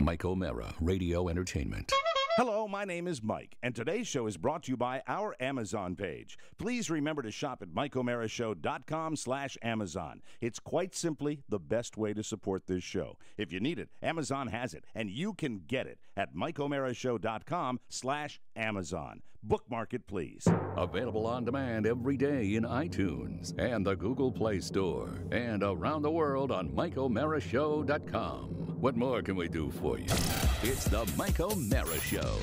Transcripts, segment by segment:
Mike O'Mara, Radio Entertainment. Hello, my name is Mike, and today's show is brought to you by our Amazon page. Please remember to shop at MikeO'MaraShow.com/Amazon. It's quite simply the best way to support this show. If you need it, Amazon has it, and you can get it at MikeO'MaraShow.com/Amazon. Bookmark it, please. Available on demand every day in iTunes and the Google Play Store, and around the world on MikeO'MaraShow.com. What more can we do for you? It's the Mike O'Mara Show.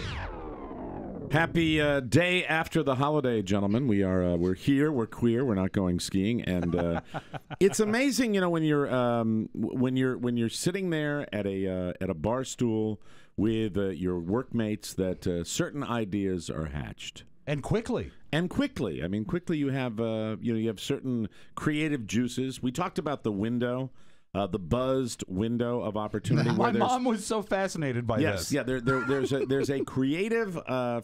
Happy day after the holiday, gentlemen. We're here. We're queer. We're not going skiing, and it's amazing, when you're sitting there at a bar stool with your workmates that certain ideas are hatched. And quickly. I mean, quickly you have you have certain creative juices. We talked about the window. The buzzed window of opportunity. My mom was so fascinated by this. Yes, there's a creative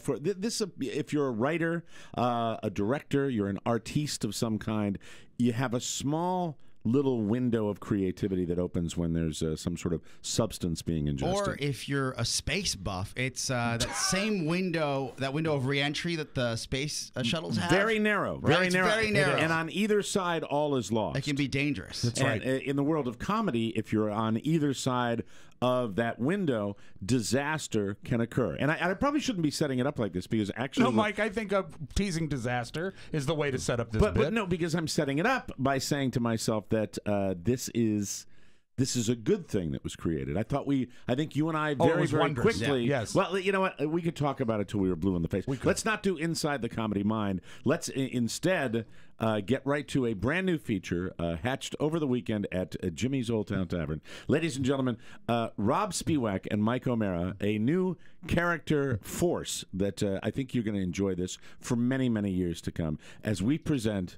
for this. If you're a writer, a director, you're an artiste of some kind, you have a small little window of creativity that opens when there's some sort of substance being ingested. Or if you're a space buff, it's that same window, that window of reentry that the space shuttles have. Very narrow, right? Very narrow. And on either side, all is lost. It can be dangerous. That's right. In the world of comedy, if you're on either side of that window, disaster can occur. And I probably shouldn't be setting it up like this because actually... No, Mike, I think teasing disaster is the way to set up this bit. But no, because I'm setting it up by saying to myself that this is a good thing that was created. I think you and I very quickly. Yeah, yes. Well, you know what? We could talk about it till we were blue in the face. Let's not do Inside the Comedy Mind. Let's instead get right to a brand new feature hatched over the weekend at Jimmy's Old Town Tavern. Ladies and gentlemen, Rob Spiewak and Mike O'Mara, a new character force that I think you're going to enjoy this for many, many years to come as we present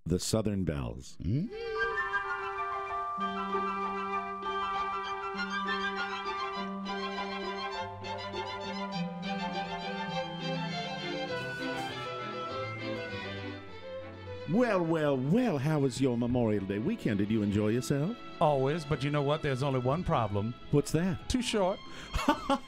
the Southern Bells. Mm-hmm. Well, how was your Memorial Day weekend? Did you enjoy yourself? Always, but you know what? There's only one problem. What's that? Too short.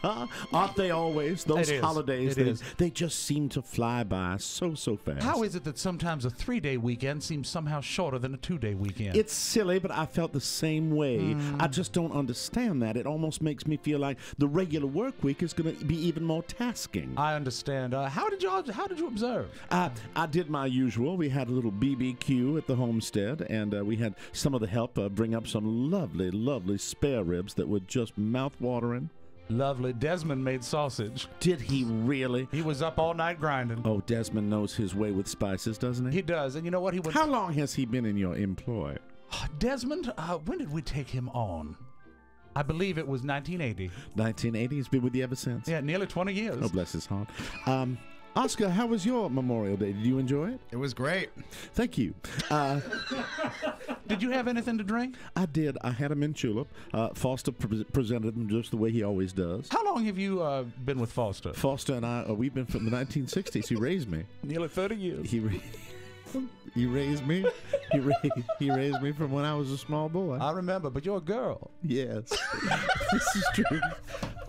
Aren't they always? Those holidays, is. They just seem to fly by so fast. How is it that sometimes a 3-day weekend seems somehow shorter than a 2-day weekend? It's silly, but I felt the same way. I just don't understand that. It almost makes me feel like the regular work week is going to be even more tasking. I understand. How did you observe? I did my usual. We had a little BBQ at the homestead, and we had some of the help bring up some lovely spare ribs that were just mouth-watering. Lovely. Desmond made sausage. Did he really? He was up all night grinding. Oh, Desmond knows his way with spices, doesn't he? He does. And you know what? How long has he been in your employ? Desmond, when did we take him on? I believe it was 1980. 1980? He's been with you ever since? Yeah, nearly 20 years. Oh, bless his heart. Oscar, how was your Memorial Day? Did you enjoy it? It was great. Thank you. Did you have anything to drink? I did. I had a mint julep. Foster presented them just the way he always does. How long have you been with Foster? Foster and I, we've been from the 1960s. He raised me. Nearly 30 years. He raised me. He raised me from when I was a small boy. I remember, but you're a girl. Yes. This is true.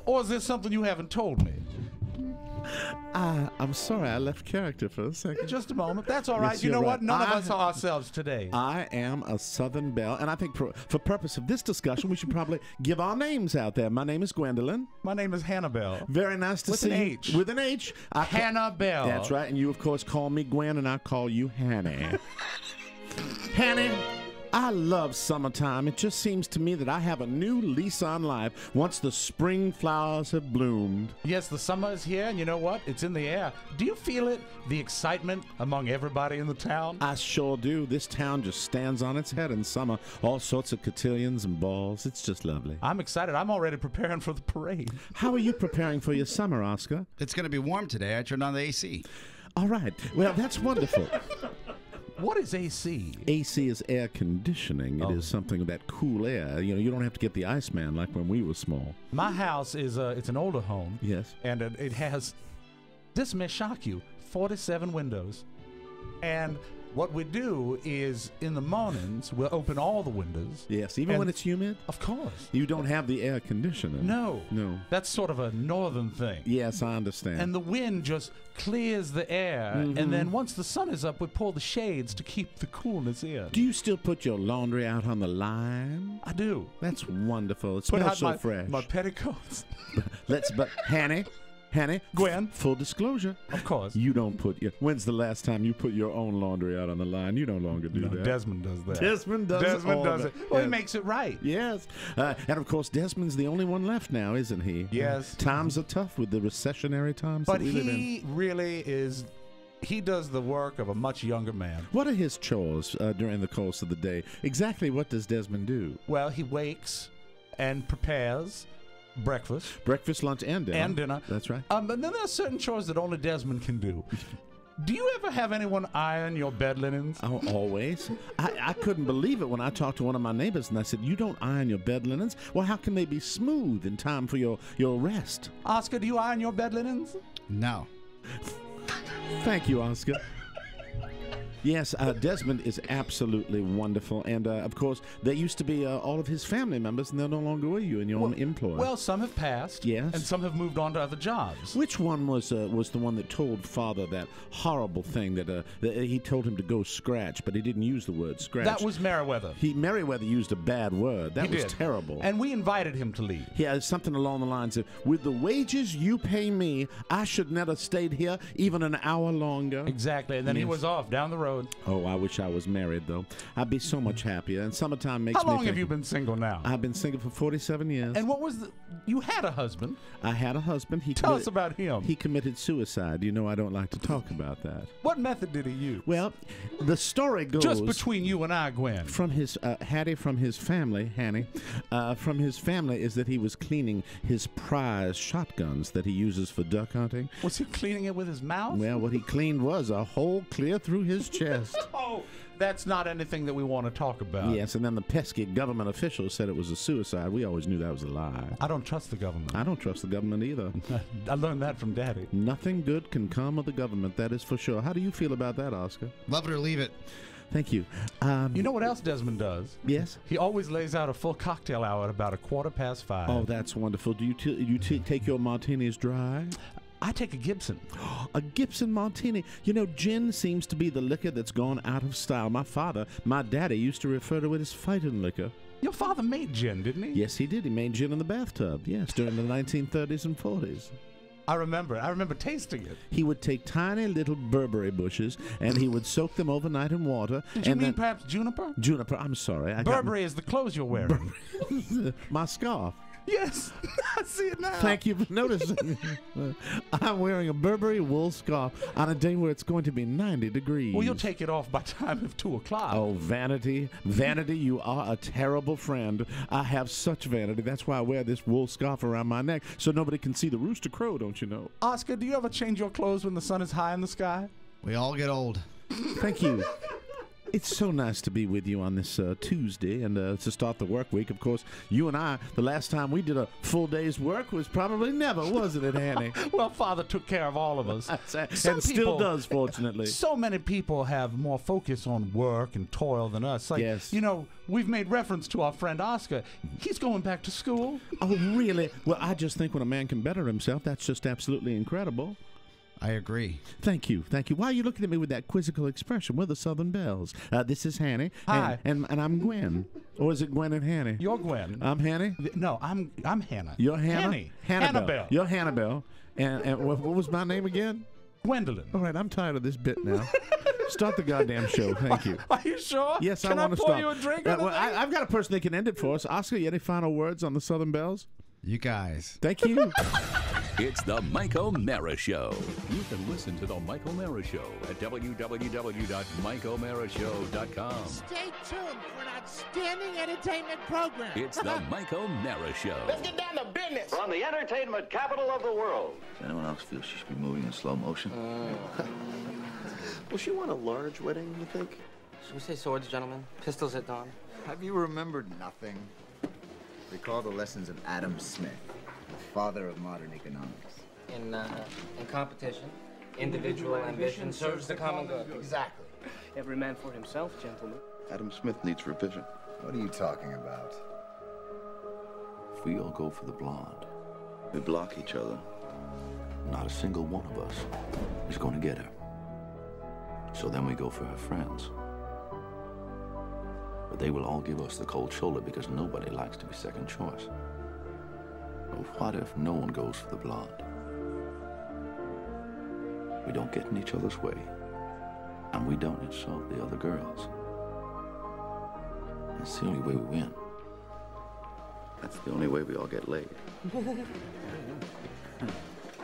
Or is this something you haven't told me? I'm sorry, I left character for a second. Just a moment. That's all right. Yes, you know right. what? None of us are ourselves today. I am a Southern Belle, and I think for purpose of this discussion, we should probably give our names out there. My name is Gwendolyn. My name is Hannah Bell. Very nice to see you. With an H. With an H. Hannah Bell. That's right, and you, of course, call me Gwen, and I call you Hanny. Hanny, I love summertime. It just seems to me that I have a new lease on life once the spring flowers have bloomed. Yes, the summer is here, and you know what? It's in the air. Do you feel it? The excitement among everybody in the town? I sure do. This town just stands on its head in summer. All sorts of cotillions and balls. It's just lovely. I'm excited. I'm already preparing for the parade. How are you preparing for your summer, Oscar? It's going to be warm today. I turned on the AC. All right. Well, that's wonderful. What is AC? AC is air conditioning. It is something that cool air. You don't have to get the Iceman like when we were small. My house is it's an older home. Yes. And it has, this may shock you, 47 windows. And what we do is in the mornings we'll open all the windows. Yes, even when it's humid? Of course. You don't have the air conditioner. No. No. That's sort of a northern thing. Yes, I understand. And the wind just clears the air, and then once the sun is up, we pull the shades to keep the coolness in. Do you still put your laundry out on the line? I do. That's wonderful. It Put smells out so fresh. my petticoats. But Hanny, Gwen. full disclosure. Of course. You don't put your. When's the last time you put your own laundry out on the line? You no longer do that. Desmond does that. Desmond does it. Well, he Yes. makes it right. Yes. And of course, Desmond's the only one left now, isn't he? Yes. Times are tough with the recessionary times But that we live in. he really is. He does the work of a much younger man. What are his chores during the course of the day? Exactly what does Desmond do? Well, he wakes and prepares breakfast Breakfast, lunch, and dinner. and dinner. That's right. But then there are certain chores that only Desmond can do. Do you ever have anyone iron your bed linens? Oh, always. I couldn't believe it when I talked to one of my neighbors and I said, "You don't iron your bed linens? Well, how can they be smooth in time for your rest?" Oscar, do you iron your bed linens? No. Thank you, Oscar. Yes, Desmond is absolutely wonderful. And, of course, there used to be all of his family members, and they're no longer with you in your own employ. Well, some have passed. Yes. And some have moved on to other jobs. Which one was the one that told Father that horrible thing that he told him to go scratch, but he didn't use the word scratch? That was Meriwether. Merriweather used a bad word. That He was did. terrible. And we invited him to leave. Yeah, something along the lines of, "With the wages you pay me, I should never stayed here even an hour longer." Exactly. And then he Yes. was off down the road. Oh, I wish I was married, though. I'd be so much happier. And summertime makes How me long think. have you been single now? I've been single for 47 years. And what was you had a husband. I had a husband. Tell us about him. He committed suicide. You know I don't like to talk about that. What method did he use? Well, the story goes... Just between you and I, Gwen. From his Hattie, from his family, from his family is that he was cleaning his prize shotguns that he uses for duck hunting. Was he cleaning it with his mouth? Well, what he cleaned was a hole clear through his chest. Oh, that's not anything that we want to talk about. Yes, and then the pesky government officials said it was a suicide. We always knew that was a lie. I don't trust the government. I don't trust the government either. I learned that from Daddy. Nothing good can come of the government, that is for sure. How do you feel about that, Oscar? Love it or leave it. Thank you. You know what else Desmond does? Yes? He always lays out a full cocktail hour at about 5:15. Oh, that's wonderful. Do you take your martinis dry? I take a Gibson. A Gibson martini. You know, gin seems to be the liquor that's gone out of style. My daddy used to refer to it as fighting liquor. Your father made gin, didn't he? Yes, he did. He made gin in the bathtub, yes, during the 1930s and 40s. I remember tasting it. He would take tiny little Burberry bushes and he would soak them overnight in water. Did you and mean then, perhaps juniper? Juniper, I'm sorry. Burberry is the clothes you're wearing. My scarf. Yes, I see it now. Thank you for noticing. I'm wearing a Burberry wool scarf on a day where it's going to be 90 degrees. Well, you'll take it off by time of 2 o'clock. Oh, vanity. Vanity, you are a terrible friend. I have such vanity. That's why I wear this wool scarf around my neck, so nobody can see the rooster crow, don't you know? Oscar, do you ever change your clothes when the sun is high in the sky? We all get old. Thank you. It's so nice to be with you on this Tuesday and to start the work week. Of course, you and I, the last time we did a full day's work was probably never, wasn't it, Annie? Well, Father took care of all of us. And still does, fortunately. So many people have more focus on work and toil than us. Like, yes. You know, we've made reference to our friend Oscar. He's going back to school. Oh, really? Well, I just think when a man can better himself, that's just absolutely incredible. I agree. Thank you. Thank you. Why are you looking at me with that quizzical expression? We're the Southern Belles. This is Hanny. Hi. And I'm Gwen. Or is it Gwen and Hanny? You're Gwen. I'm Hanny? No, I'm Hannah. You're Hannah? Hanny. Hannibal. You're Hannibal. And what was my name again? Gwendolyn. All right, I'm tired of this bit now. Start the goddamn show. Thank you. Are you sure? Yes, can I want to pour start. you a drink? Well, I've got a person that can end it for us. Oscar, you any final words on the Southern Belles? You guys. Thank you. It's the Mike O'Mara Show. You can listen to the Mike O'Mara Show at www.mikeomarashow.com. Stay tuned for an outstanding entertainment program. It's the Mike O'Mara Show. Let's get down to business. From the entertainment capital of the world. Does anyone else feel she should be moving in slow motion? Will she want a large wedding, you think? Should we say swords, gentlemen? Pistols at dawn? Have you remembered nothing? Recall the lessons of Adam Smith, the father of modern economics. In competition, individual ambition serves the common good. Exactly. Every man for himself, gentlemen. Adam Smith needs revision. What are you talking about? If we all go for the blonde, we block each other. Not a single one of us is going to get her. So then we go for her friends. But they will all give us the cold shoulder because nobody likes to be second choice. But what if no one goes for the blonde? We don't get in each other's way, and we don't insult the other girls. That's the only way we win. That's the only way we all get laid.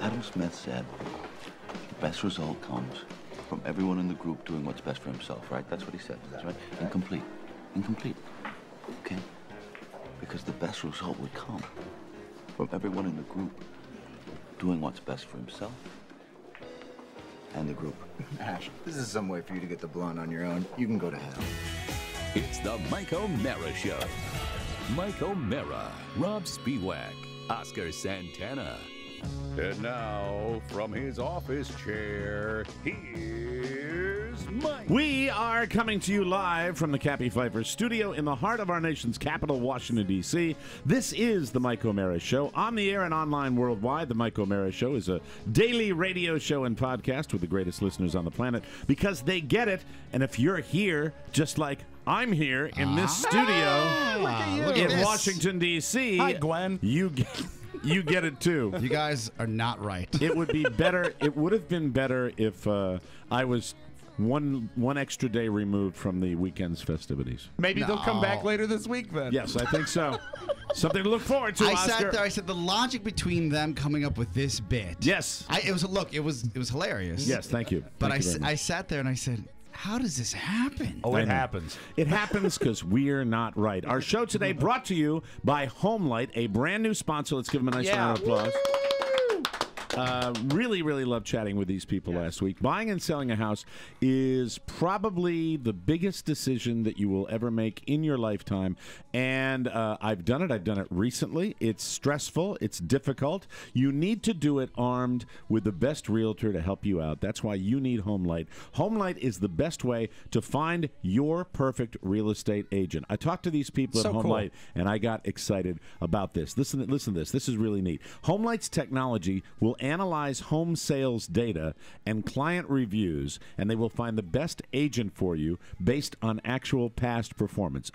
Adam Smith said, the best result comes from everyone in the group doing what's best for himself, right? That's what he said, that's right? Incomplete. Incomplete. Okay? Because the best result would come from everyone in the group doing what's best for himself and the group. Ash, this is some way for you to get the blonde on your own. You can go to hell. It's the Mike O'Mara Show. Mike O'Mara, Rob Spiewak, Oscar Santana. And now, from his office chair, here's Mike. We are coming to you live from the Cappy Pfeiffer studio in the heart of our nation's capital, Washington, D.C. This is the Mike O'Mara Show. On the air and online worldwide, the Mike O'Mara Show is a daily radio show and podcast with the greatest listeners on the planet because they get it. And if you're here, just like I'm here in this studio in Washington, D.C. Hi, Gwen. You get it too. You guys are not right. It would be better. It would have been better if I was one extra day removed from the weekend's festivities. Maybe they'll come back later this week then. Yes, I think so. Something to look forward to. I Oscar. sat there. I said the logic between them coming up with this bit. Yes. It was hilarious. Yes, thank you. But Thank you very much. I sat there and I said, how does this happen? Oh, it happens. It happens because we're not right. Our show today brought to you by Homelight, a brand new sponsor. Let's give them a nice round of applause. Really, really loved chatting with these people last week. Buying and selling a house is probably the biggest decision that you will ever make in your lifetime. And I've done it. I've done it recently. It's stressful. It's difficult. You need to do it armed with the best realtor to help you out. That's why you need Homelight. Homelight is the best way to find your perfect real estate agent. I talked to these people at Homelight, and I got excited about this. Listen to this. This is really neat. Homelight's technology will analyze home sales data and client reviews, and they will find the best agent for you based on actual past performance.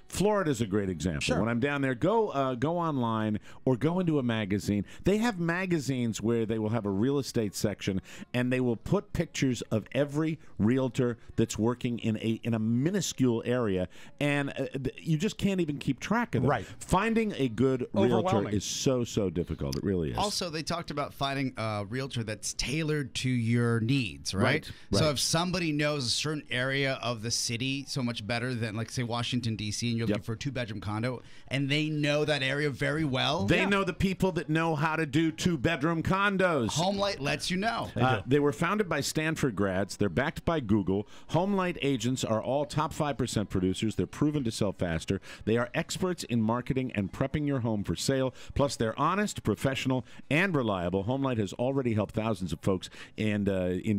Florida's a great example. Sure. When I'm down there, go online or go into a magazine. They have magazines where they will have a real estate section, and they will put pictures of every realtor that's working in a minuscule area, and you just can't even keep track of them. Right. Finding a good realtor is so difficult. It really is. Also, they talked about finding a realtor that's tailored to your needs, right? So if somebody knows a certain area of the city so much better than, like, say, Washington, D.C., and you're looking for a two-bedroom condo, and they know that area very well. They know the people that know how to do two-bedroom condos. Homelight lets you know. They were founded by Stanford grads. They're backed by Google. Homelight agents are all top 5% producers. They're proven to sell faster. They are experts in marketing and prepping your home for sale. Plus, they're honest, professional, and reliable. Homelight has already helped thousands of folks in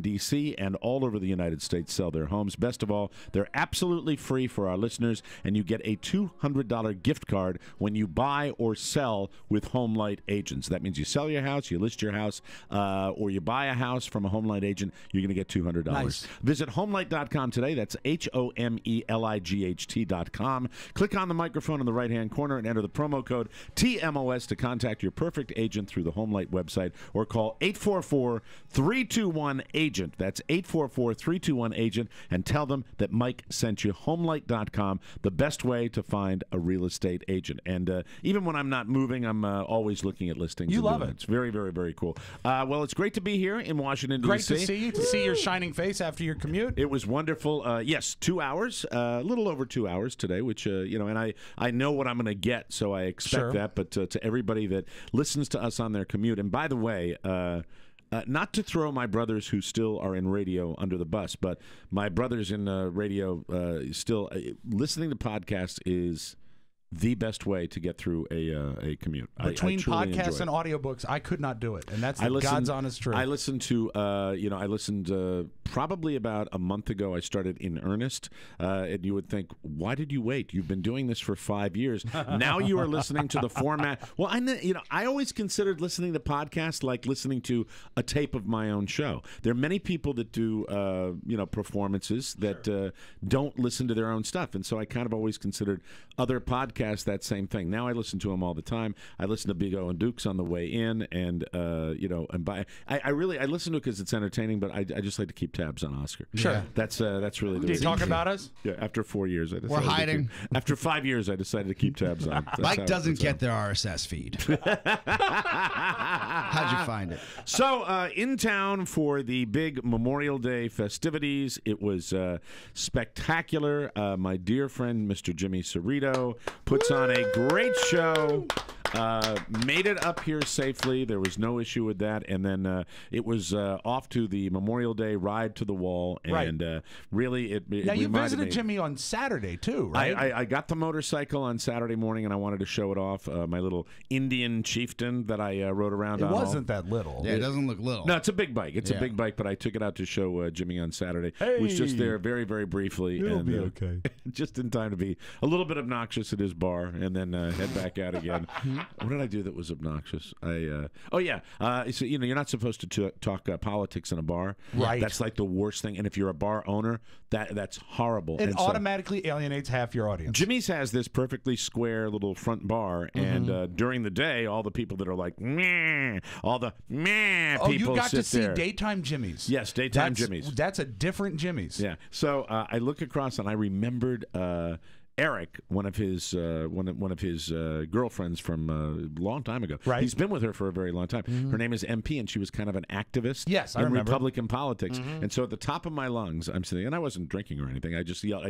D.C. and all over the United States sell their homes. Best of all, they're absolutely free for our listeners, and you get a $200 gift card when you buy or sell with Homelight agents. That means you sell your house, you list your house, or you buy a house from a Homelight agent, you're going to get $200. Nice. Visit homelight.com today. That's HOMELIGHT.com. Click on the microphone in the right-hand corner and enter the promo code TMOS to contact your perfect agent through the Homelight website, or call 844-321-AGENT. That's 844-321-AGENT, and tell them that Mike sent you. Homelight.com, the best way to find a real estate agent. And even when I'm not moving, I'm always looking at listings. You love it. It's very, very, very cool. Well, it's great to be here in Washington, D.C. Great to see you, to see your shining face after your commute. It was wonderful. Yes, 2 hours, a little over 2 hours today, which, and I know what I'm going to get, so I expect that. But to everybody that listens to us on their commute, and by the way, not to throw my brothers who still are in radio under the bus, but my brothers in radio still listening to podcasts is the best way to get through a commute. Between I truly podcasts enjoy and audiobooks, I could not do it, and that's the listened, God's honest truth. I listened to, I listened probably about a month ago. I started in earnest, and you would think, why did you wait? You've been doing this for 5 years. Now you are listening to the format. Well, I always considered listening to podcasts like listening to a tape of my own show. There are many people that do, performances that don't listen to their own stuff, and so I kind of always considered other podcasts that same thing. Now I listen to them all the time. I listen to Big O and Dukes on the way in, and I listen to it because it's entertaining, but I just like to keep tabs on Oscar. Sure, that's really. Do you talk about us? Yeah. After 4 years, I decided we're hiding. After 5 years, I decided to keep tabs on. Mike doesn't get their RSS feed. How'd you find it? So in town for the big Memorial Day festivities, it was spectacular. My dear friend, Mr. Jimmy Cerrito, puts on a great show. Made it up here safely. There was no issue with that. And then it was off to the Memorial Day ride to the wall. And really, it now, you visited me. Jimmy on Saturday, too, right? I got the motorcycle on Saturday morning, and I wanted to show it off. My little Indian chieftain that I rode around on. It wasn't that little. Yeah, it doesn't look little. No, it's a big bike. It's a big bike, but I took it out to show Jimmy on Saturday. Hey. Was just there very, very briefly. It'll be okay. Just in time to be a little bit obnoxious at his bar, and then head back out again. What did I do that was obnoxious? So you're not supposed to talk politics in a bar. Right. That's like the worst thing. And if you're a bar owner, that's horrible. It automatically alienates half your audience. Jimmy's has this perfectly square little front bar, and during the day, all the people that are like, meh, all the meh people you got to see there. Daytime Jimmy's. Yes, Daytime Jimmy's. That's a different Jimmy's. Yeah. So I look across and I remembered Eric, one of his girlfriends from a long time ago. Right. He's been with her for a very long time. Her name is MP, and she was kind of an activist. Yes, I in remember. Republican politics. And so at the top of my lungs, I'm sitting, and I wasn't drinking or anything. I just yell,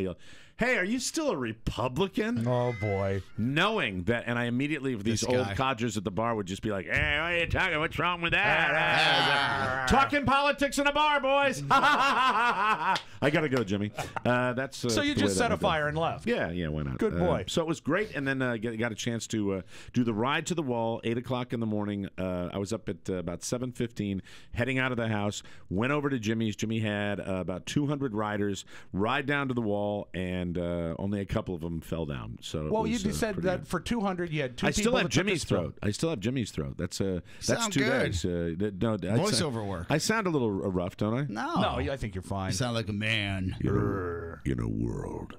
"Hey, are you still a Republican?" Oh boy! Knowing that, and I immediately, these old codgers at the bar would just be like, "Hey, what are you talking? What's wrong with that? Talking politics in a bar, boys." I gotta go, Jimmy. That's so you just set a fire and left. Yeah, why not? Good boy. So it was great, and then got a chance to do the ride to the wall. 8:00 in the morning. I was up at about 7:15, heading out of the house. Went over to Jimmy's. Jimmy had about 200 riders ride down to the wall, and only a couple of them fell down. So you said that for 200, you had two. I people still have that Jimmy's took a throat. I still have Jimmy's throat. That's two good. days. Voiceover work. I sound a little rough, don't I? No, I think you're fine. You sound like a man. In a world.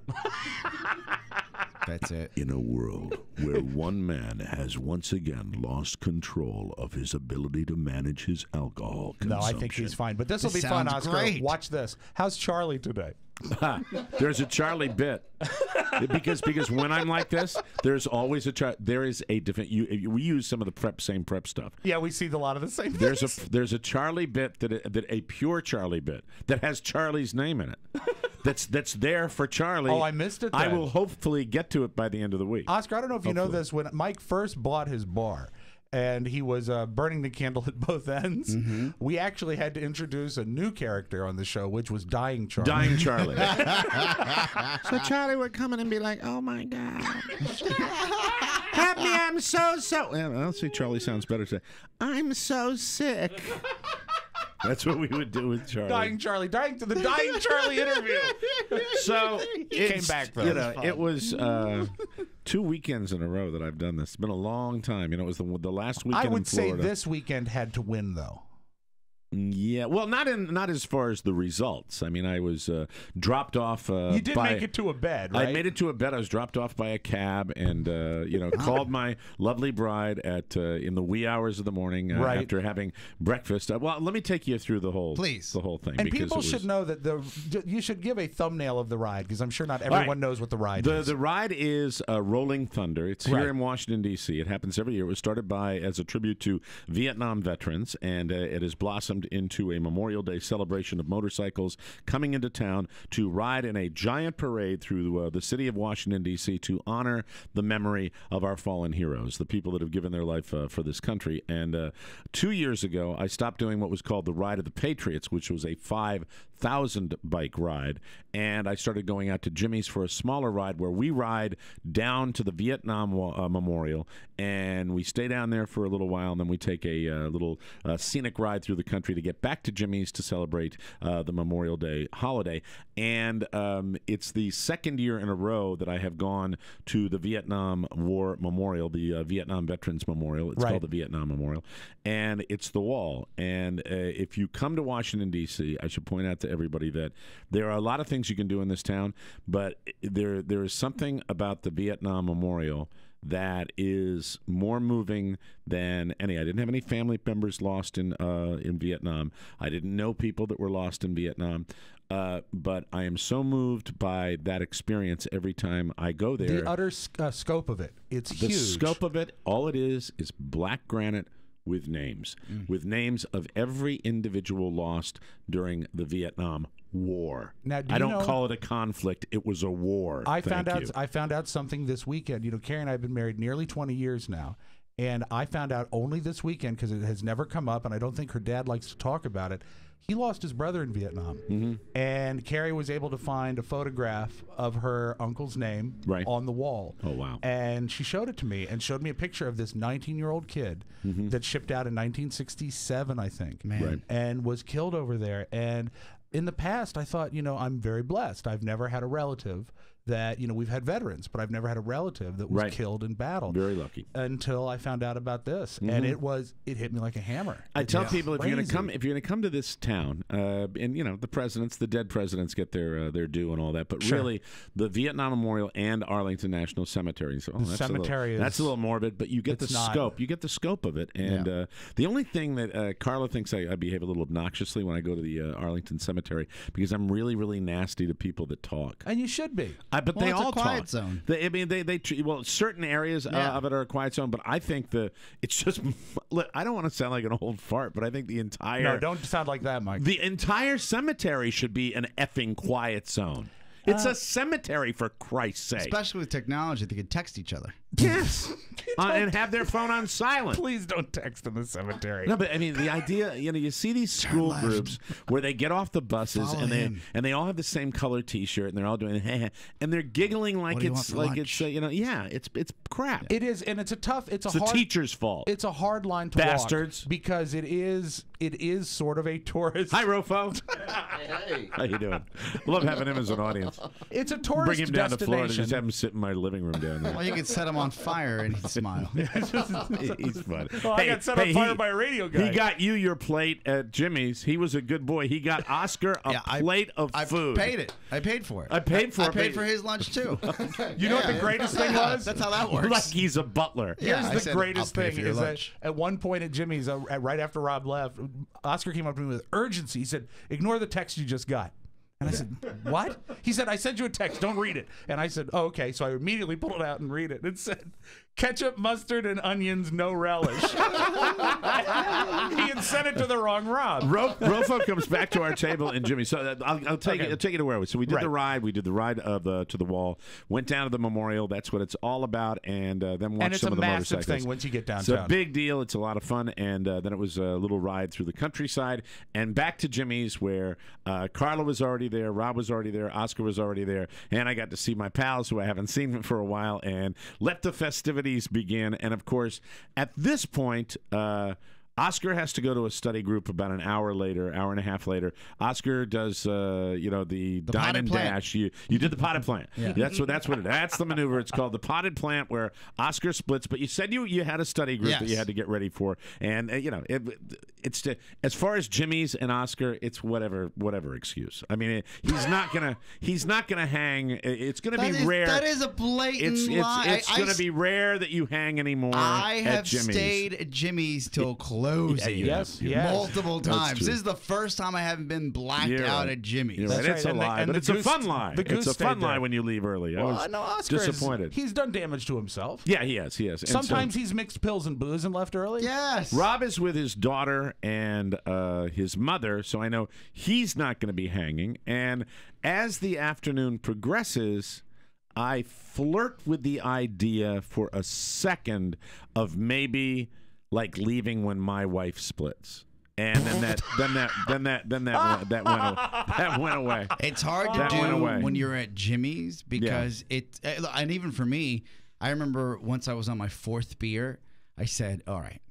That's it. In a world where one man has once again lost control of his ability to manage his alcohol consumption. No, I think he's fine. But this will be fun, Oscar. Great. Watch this. How's Charlie today? There's a Charlie bit because when I'm like this, there's always there is a different. We use some of the same prep stuff. Yeah, we see a lot of the same. There's a Charlie bit that a pure Charlie bit that has Charlie's name in it. That's there for Charlie. Oh, I missed it then. I will hopefully get to it by the end of the week. Oscar, I don't know if you know this. When Mike first bought his bar, and he was burning the candle at both ends, we actually had to introduce a new character on the show, which was Dying Charlie. Dying Charlie. So Charlie would come in and be like, "Oh my God, help me! I'm so." I'll see. Charlie sounds better today. I'm so sick. That's what we would do with Charlie. Dying Charlie, dying to the Dying Charlie interview. So he came back for it was 2 weekends in a row that I've done this. It's been a long time. It was the last weekend in Florida. I would say this weekend had to win, though. Yeah, well, not as far as the results. I mean, I was dropped off. You did make it to a bed, right? I made it to a bed. I was dropped off by a cab, and called my lovely bride at in the wee hours of the morning after having breakfast. Well, let me take you through the whole thing. And people should know that you should give a thumbnail of the ride, because I'm sure not everyone knows what the ride is. The ride is Rolling Thunder. It's here in Washington D.C. It happens every year. It was started as a tribute to Vietnam veterans, and it has blossomed blossomed into a Memorial Day celebration of motorcycles coming into town to ride in a giant parade through the city of Washington, D.C. to honor the memory of our fallen heroes, the people that have given their life for this country. And 2 years ago, I stopped doing what was called the Ride of the Patriots, which was a 5,000 bike ride, and I started going out to Jimmy's for a smaller ride where we ride down to the Vietnam Memorial, and we stay down there for a little while, and then we take a little scenic ride through the country to get back to Jimmy's to celebrate the Memorial Day holiday. And it's the second year in a row that I have gone to the Vietnam War Memorial, the Vietnam Veterans Memorial. It's called the Vietnam Memorial, and it's the wall. And if you come to Washington, D.C., I should point out to everybody that there are a lot of things you can do in this town, but there is something about the Vietnam Memorial that is more moving than any. I didn't have any family members lost in Vietnam. I didn't know people that were lost in Vietnam. But I am so moved by that experience every time I go there. The utter scope of it. It's huge. The scope of it, all it is black granite with names of every individual lost during the Vietnam War. Now, I don't call it a conflict; it was a war. I found out something this weekend. You know, Carrie and I have been married nearly 20 years now, and I found out only this weekend because it has never come up, and I don't think her dad likes to talk about it. He lost his brother in Vietnam, and Carrie was able to find a photograph of her uncle's name on the wall. Oh, wow. And she showed it to me and showed me a picture of this 19-year-old kid that shipped out in 1967, I think, and was killed over there. And in the past, I thought, I'm very blessed. I've never had a relative that, we've had veterans, but I've never had a relative that was killed in battle. Very lucky. Until I found out about this, and it hit me like a hammer. I tell people if you're going to come to this town, and the dead presidents get their due and all that, but really the Vietnam Memorial and Arlington National Cemetery. So, that's a little morbid, but you get the scope. You get the scope of it, and the only thing that Carla thinks I behave a little obnoxiously when I go to the Arlington Cemetery because I'm really, really nasty to people that talk, and you should be. But they all talk. Quiet zone. Certain areas of it are a quiet zone, but I think it's just. I don't want to sound like an old fart, but I think the entire. No, don't sound like that, Mike. The entire cemetery should be an effing quiet zone. It's a cemetery, for Christ's sake. Especially with technology, they could text each other. Yes, and have their phone on silent. Please don't text in the cemetery. No, but I mean the idea. You see these school groups where they get off the buses and they all have the same color T-shirt and they're all doing and they're giggling like it's it's crap. It is, and it's a teacher's fault. It's a hard line to bastards walk because it is sort of a tourist. Hi, Rofo. Hey, how you doing? Love having him as an audience. It's a tourist Bring him down to Florida. destination. Just have him sit in my living room down there. Well, you could set him on fire and he'd smile. He's funny. Well, I got set on fire by a radio guy. He got you your plate at Jimmy's. He was a good boy. He got Oscar a plate of food. I paid it. I paid for it. I paid for his lunch too. You know what the greatest thing was? That's how that works. Like he's a butler. Here's the greatest thing is that at one point at Jimmy's, right after Rob left, Oscar came up to me with urgency. He said, "Ignore the text you just got." And I said, "What?" He said, "I sent you a text. Don't read it." And I said, "Oh, okay." So I immediately pulled it out and read it. It said, "Ketchup, mustard, and onions, no relish." He had sent it to the wrong Rob. Rofo comes back to our table in Jimmy. So I'll take it to where we. So we did the ride. We did the ride to the wall. Went down to the memorial. That's what it's all about. And then watched some of the motorcycles. And it's a massive thing once you get downtown. It's a big deal. It's a lot of fun. And then it was a little ride through the countryside and back to Jimmy's where Carla was already there, Rob was already there, Oscar was already there, and I got to see my pals who I haven't seen for a while and let the festivities begin. And of course, at this point, Oscar has to go to a study group about an hour and a half later. Oscar does, the dine and dash. You did the potted plant. Yeah. That's the maneuver. It's called the potted plant, where Oscar splits. But you said you had a study group that you had to get ready for, and it's as far as Jimmy's and Oscar, it's whatever excuse. I mean, he's not gonna hang. It's gonna be rare. That is a blatant lie. It's gonna be rare that you hang anymore. I have at Jimmy's. stayed at Jimmy's till close closing. Yes. Multiple times. true. This is the first time I haven't been blacked out at Jimmy's. You're right. That's It's right. a lie, And but the it's a goose- fun lie. the goose It's a fun stayed there. lie when you leave early. I Well, was I know Oscar disappointed. he's done damage to himself. Yeah, he has. And Sometimes he's mixed pills and booze and left early. Yes. Rob is with his daughter and his mother, so I know he's not going to be hanging. And as the afternoon progresses, I flirt with the idea for a second of maybe like leaving when my wife splits. And then that went away. It's hard to That went do away. when you're at Jimmy's because and even for me, I remember once I was on my 4th beer, I said, all right,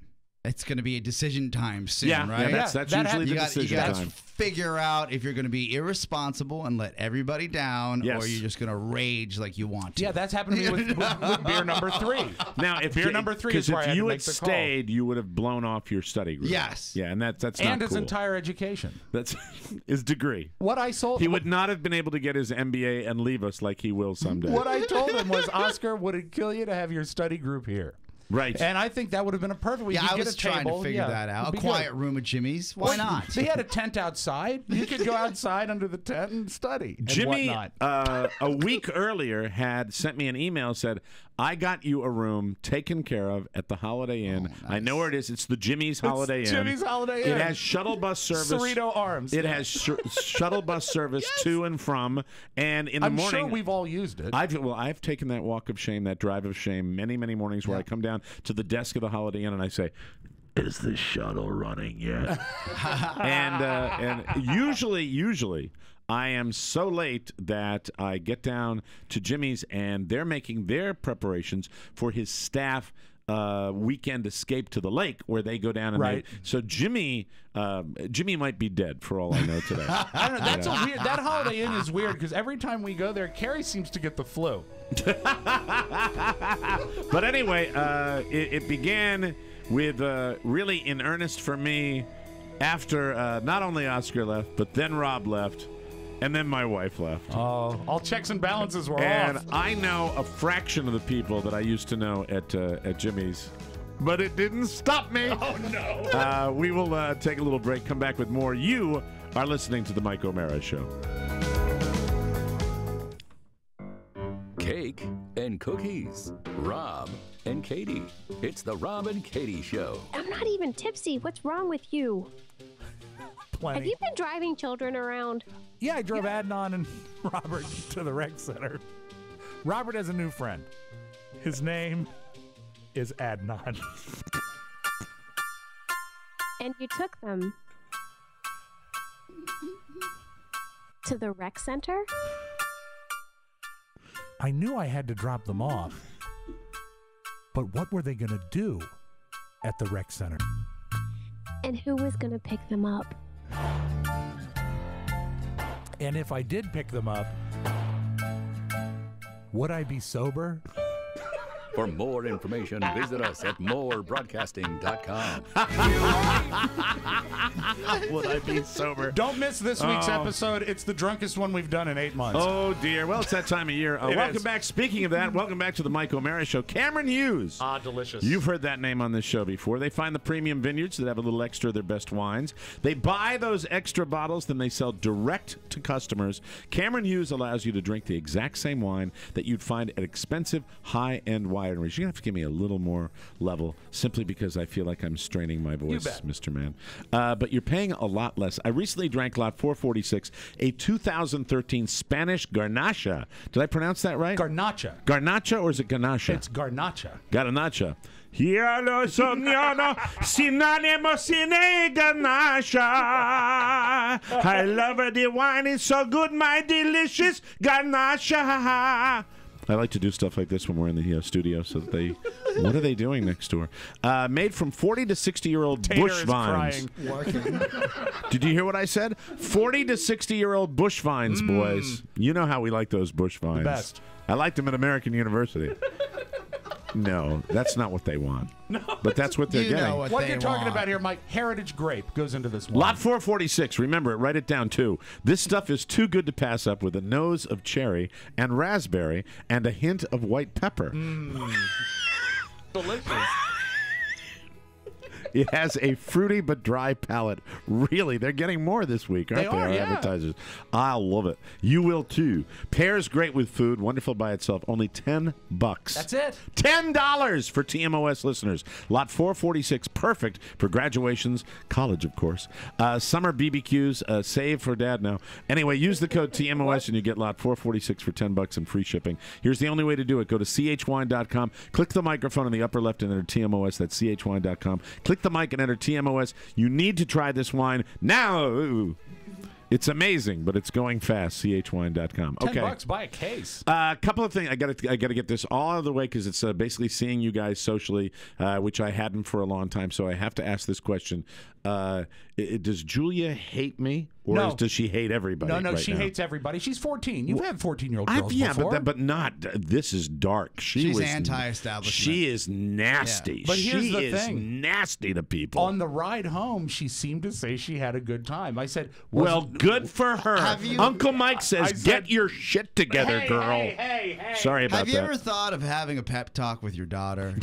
it's going to be a decision time soon, right? Yeah, that's usually the decision you got time. to figure out if you're going to be irresponsible and let everybody down, or you're just going to rage like you want to. Yeah, that's happened to me with beer number 3. Now, if beer number 3 is where I if had you to had make the stayed, you would have blown off your study group. Yes. Yeah, and that's not and his cool. entire education. That's his degree. What I sold, He would not have been able to get his MBA and leave us like he will someday. What I told him was, Oscar, would it kill you to have your study group here? Right. And I think that would have been a perfect. Yeah, could I get was a trying table. to figure that out. A quiet room at Jimmy's. Why not? They had a tent outside. You could go outside under the tent and study. And Jimmy, whatnot. a week earlier, had sent me an email, said, I got you a room taken care of at the Holiday Inn. Nice. I know where it is. It's the Jimmy's Holiday Inn. Jimmy's Holiday Inn. It has shuttle bus service. Cerrito Arms. It has shuttle bus service to and from. And in the morning, sure we've all used it. I've taken that walk of shame, that drive of shame, many, many mornings where I come down to the desk of the Holiday Inn and I say, is the shuttle running yet? and usually I am so late that I get down to Jimmy's and they're making their preparations for his staff weekend escape to the lake where they go down and so Jimmy might be dead for all I know today. I don't know. That's a weird. That Holiday Inn is weird because every time we go there, Carrie seems to get the flu. But anyway, it began with really in earnest for me after not only Oscar left, but then Rob left. And then my wife left. Oh, all checks and balances were and off. I know a fraction of the people that I used to know at Jimmy's. But it didn't stop me. Oh, no. We will take a little break, come back with more. You are listening to The Mike O'Mara Show. Cake and cookies. Rob and Katie. It's the Rob and Katie Show. I'm not even tipsy. What's wrong with you? Plenty. Have you been driving children around? Yeah, I drove Adnan and Robert to the rec center. Robert has a new friend. His name is Adnan. And you took them to the rec center? I knew I had to drop them off. But what were they going to do at the rec center? And who was going to pick them up? And if I did pick them up, would I be sober? For more information, visit us at morebroadcasting.com. Would I be sober? Don't miss this week's episode. It's the drunkest one we've done in 8 months. Oh, dear. Well, it's that time of year. Welcome is. back. Speaking of that, welcome back to the Mike O'Mara Show. Cameron Hughes. Ah, delicious. You've heard that name on this show before. They find the premium vineyards that have a little extra of their best wines. They buy those extra bottles, then they sell direct to customers. Cameron Hughes allows you to drink the exact same wine that you'd find at expensive, high-end wineries. You're going to have to give me a little more level simply because I feel like I'm straining my voice, Mr. Man. But you're paying a lot less. I recently drank Lot 446, a 2013 Spanish Garnacha. Did I pronounce that right? Garnacha. Garnacha, or is it Ganache? It's Garnacha. Garnacha. Hielo sognano, sinanimo sine Garnacha. I love the wine, it's so good, my delicious Garnacha. I like to do stuff like this when we're in the studio so that they... What are they doing next door? Made from 40 to 60-year-old bush vines. Did you hear what I said? 40 to 60-year-old bush vines, boys. You know how we like those bush vines. The best. I liked them at American University. No, that's not what they want. No, but that's what they're getting. What you're talking about here, Mike, heritage grape goes into this one. Lot 446. Remember it. Write it down, too. This stuff is too good to pass up with a nose of cherry and raspberry and a hint of white pepper. Delicious. It has a fruity but dry palate. Really, they're getting more this week, aren't they? Our advertisers. I love it. You will too. Pear's great with food, wonderful by itself. Only $10. That's it. $10 for TMOS listeners. Lot 446, perfect for graduations, college, of course. Summer BBQs, save for dad now. Anyway, use the code TMOS and you get lot 446 for $10 and free shipping. Here's the only way to do it. Go to chwine.com. Click the microphone in the upper left and enter TMOS. That's chwine.com. Click the mic and enter TMOS. You need to try this wine now. It's amazing, but it's going fast. chwine.com. Okay. $10, buy a case. A couple of things. I got to get this all out of the way because it's basically seeing you guys socially, which I hadn't for a long time. So I have to ask this question: does Julia hate me, or does she hate everybody? No, right she now? hates everybody. She's 14. You've had 14-year-old girls before. but not. This is dark. She's anti-establishment. She is nasty. Yeah. But here's the thing: she is nasty to people. On the ride home, she seemed to say she had a good time. I said, "Well, good for her." Uncle Mike says, "Get your shit together, girl." Hey. Sorry about that. Have you ever thought of having a pep talk with your daughter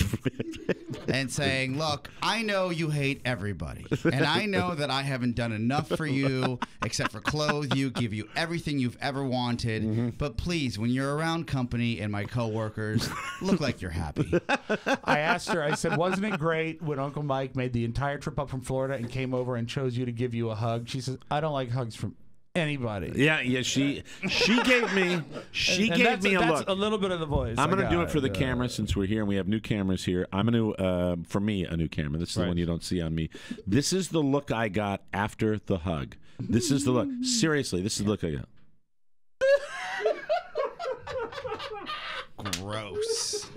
and saying, "Look, I know you hate everybody, and I know that I haven't done enough for you except for clothe you, give you everything you've ever wanted. But please, when you're around company and my coworkers, look like you're happy." I asked her, I said, wasn't it great when Uncle Mike made the entire trip up from Florida and came over and chose you to give you a hug? She says, I don't like hugs from anybody. Yeah. She gave me a look. That's a little bit of the voice. I'm going to do it for the camera since we're here and we have new cameras here. I'm going to, for me, a new camera. This is the one you don't see on me. This is the look I got after the hug. This is the look. Seriously, this is the look I got. Gross.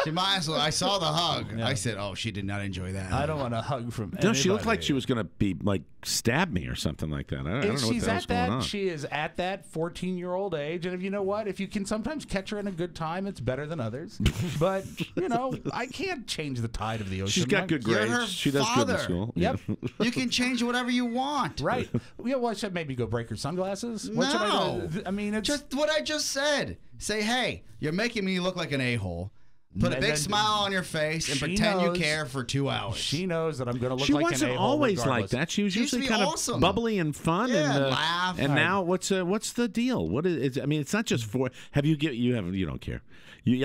She might as well. I saw the hug. Yeah. I said, "Oh, she did not enjoy that." I don't want a hug from anybody. No, she looked like she was going to be like stab me or something like that. I don't know what the hell's going on. She is at that 14-year-old age, and if you know what, if you can sometimes catch her in a good time, it's better than others. But I can't change the tide of the ocean. She's got good grades. She does good in school. Yep. You can change whatever you want. Right. Yeah. Well, I should maybe go break her sunglasses. What should I do? I mean, it's just what I just said. Say, hey, you're making me look like an a-hole. Put a big smile on your face and pretend you care for 2 hours. She knows that I'm going to look she like an a-hole. She wasn't always regardless. like that. She was usually kind of bubbly and fun and laugh. And now what's the deal? What is? I mean, it's not just for. You don't care.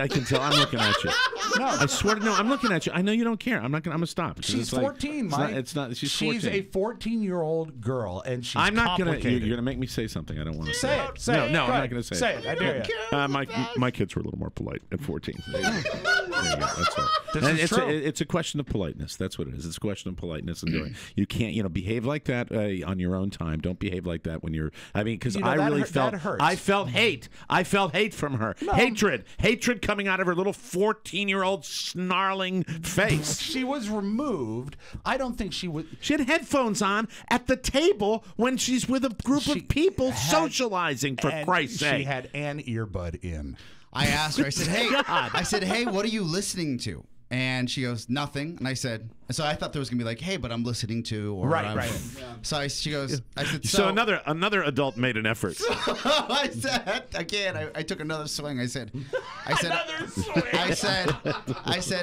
I can tell. I'm looking at you. No, I swear to no. I'm looking at you. I know you don't care. I'm gonna stop. She's 14, Mike. It's not. She's 14. She's a 14-year-old girl, and she's. I'm not gonna. You're gonna make me say something. I don't want to say it. Say it. No, I'm not gonna say it. Say it. I dare you. My kids were a little more polite at 14. There you go. That's all. This is true. It's a question of politeness. That's what it is. It's a question of politeness and doing. You can't, behave like that on your own time. Don't behave like that when you're. I mean, because I really felt. I felt hate. I felt hate from her. No. Hatred coming out of her little 14-year-old snarling face. She was removed. I don't think she was. She had headphones on at the table when she's with a group of people socializing. For Christ's sake, she had an earbud in. I asked her. I said, hey, what are you listening to? And she goes, nothing. And I said, so I thought there was gonna be like, hey, but I'm listening to, or right. Yeah. So she goes, I said, so another adult made an effort. So I said, again, I took another swing. I said,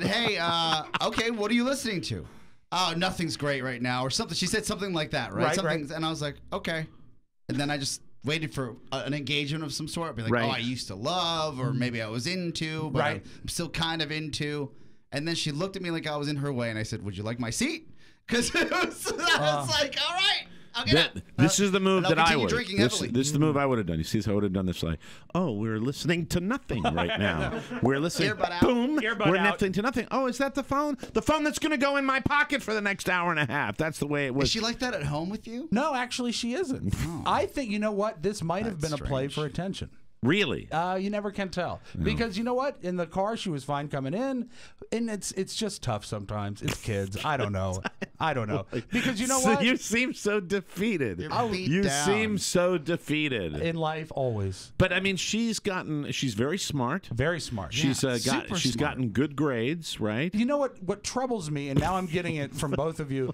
hey, okay, what are you listening to? Oh, nothing's great right now, or something. She said something like that, right? Right. And I was like, okay. And then I just waited for an engagement of some sort. I'd be like, oh, I used to love, or maybe I was into, but I'm still kind of into. And then she looked at me like I was in her way, and I said, would you like my seat? Because I was like, all right, I'll get up. This is the move that I would. This is the move I would have done. You see how I would have done this? Like, oh, we're listening to nothing right now. We're listening. Boom. We're listening to nothing. Oh, is that the phone? The phone that's going to go in my pocket for the next hour and a half. That's the way it was. Is she like that at home with you? No, actually, she isn't. Oh. I think, you know what? This might have been a play for attention. Really? You never can tell. No. Because you know what? In the car, she was fine coming in, and it's just tough sometimes. It's kids. I don't know. Because you know what? You seem so defeated. You seem so defeated. In life, always. But I mean, she's very smart. Very smart. She's gotten good grades, right? You know what troubles me, and now I'm getting it from both of you.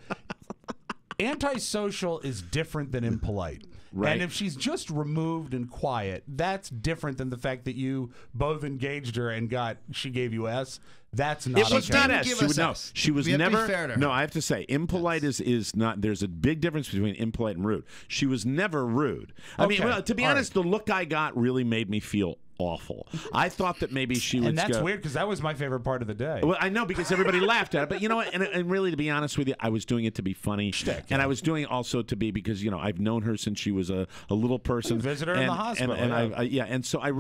Antisocial is different than impolite. Right. And if she's just removed and quiet, that's different than the fact that you both engaged her and she gave you S. That's not. It was okay. not S. She would know. She was never. No, I have to say, impolite is not. There's a big difference between impolite and rude. She was never rude. I mean, well, to be honest, the look I got really made me feel awful. I thought that maybe she would. And that's weird because that was my favorite part of the day. Well, I know because everybody laughed at it, but you know what? And really, to be honest with you, I was doing it to be funny, and I was doing it also to be because I've known her since she was a little person. Visitor in the hospital, and so I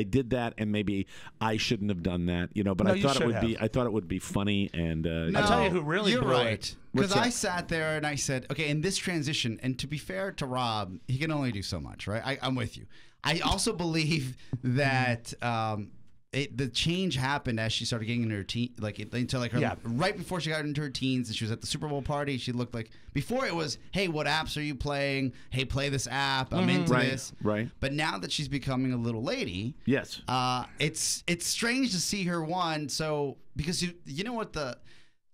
did that, and maybe I shouldn't have done that, But No, I thought it would be funny, and I'll tell you who really you're blew right. it. Because I sat there and I said, okay, in this transition, and to be fair to Rob, he can only do so much, right? I'm with you. I also believe that the change happened as she started getting into her right before she got into her teens, and she was at the Super Bowl party. She looked like before it was, hey, what apps are you playing? Hey, play this app. I'm into this. Right. But now that she's becoming a little lady, yes, it's strange to see her because you know what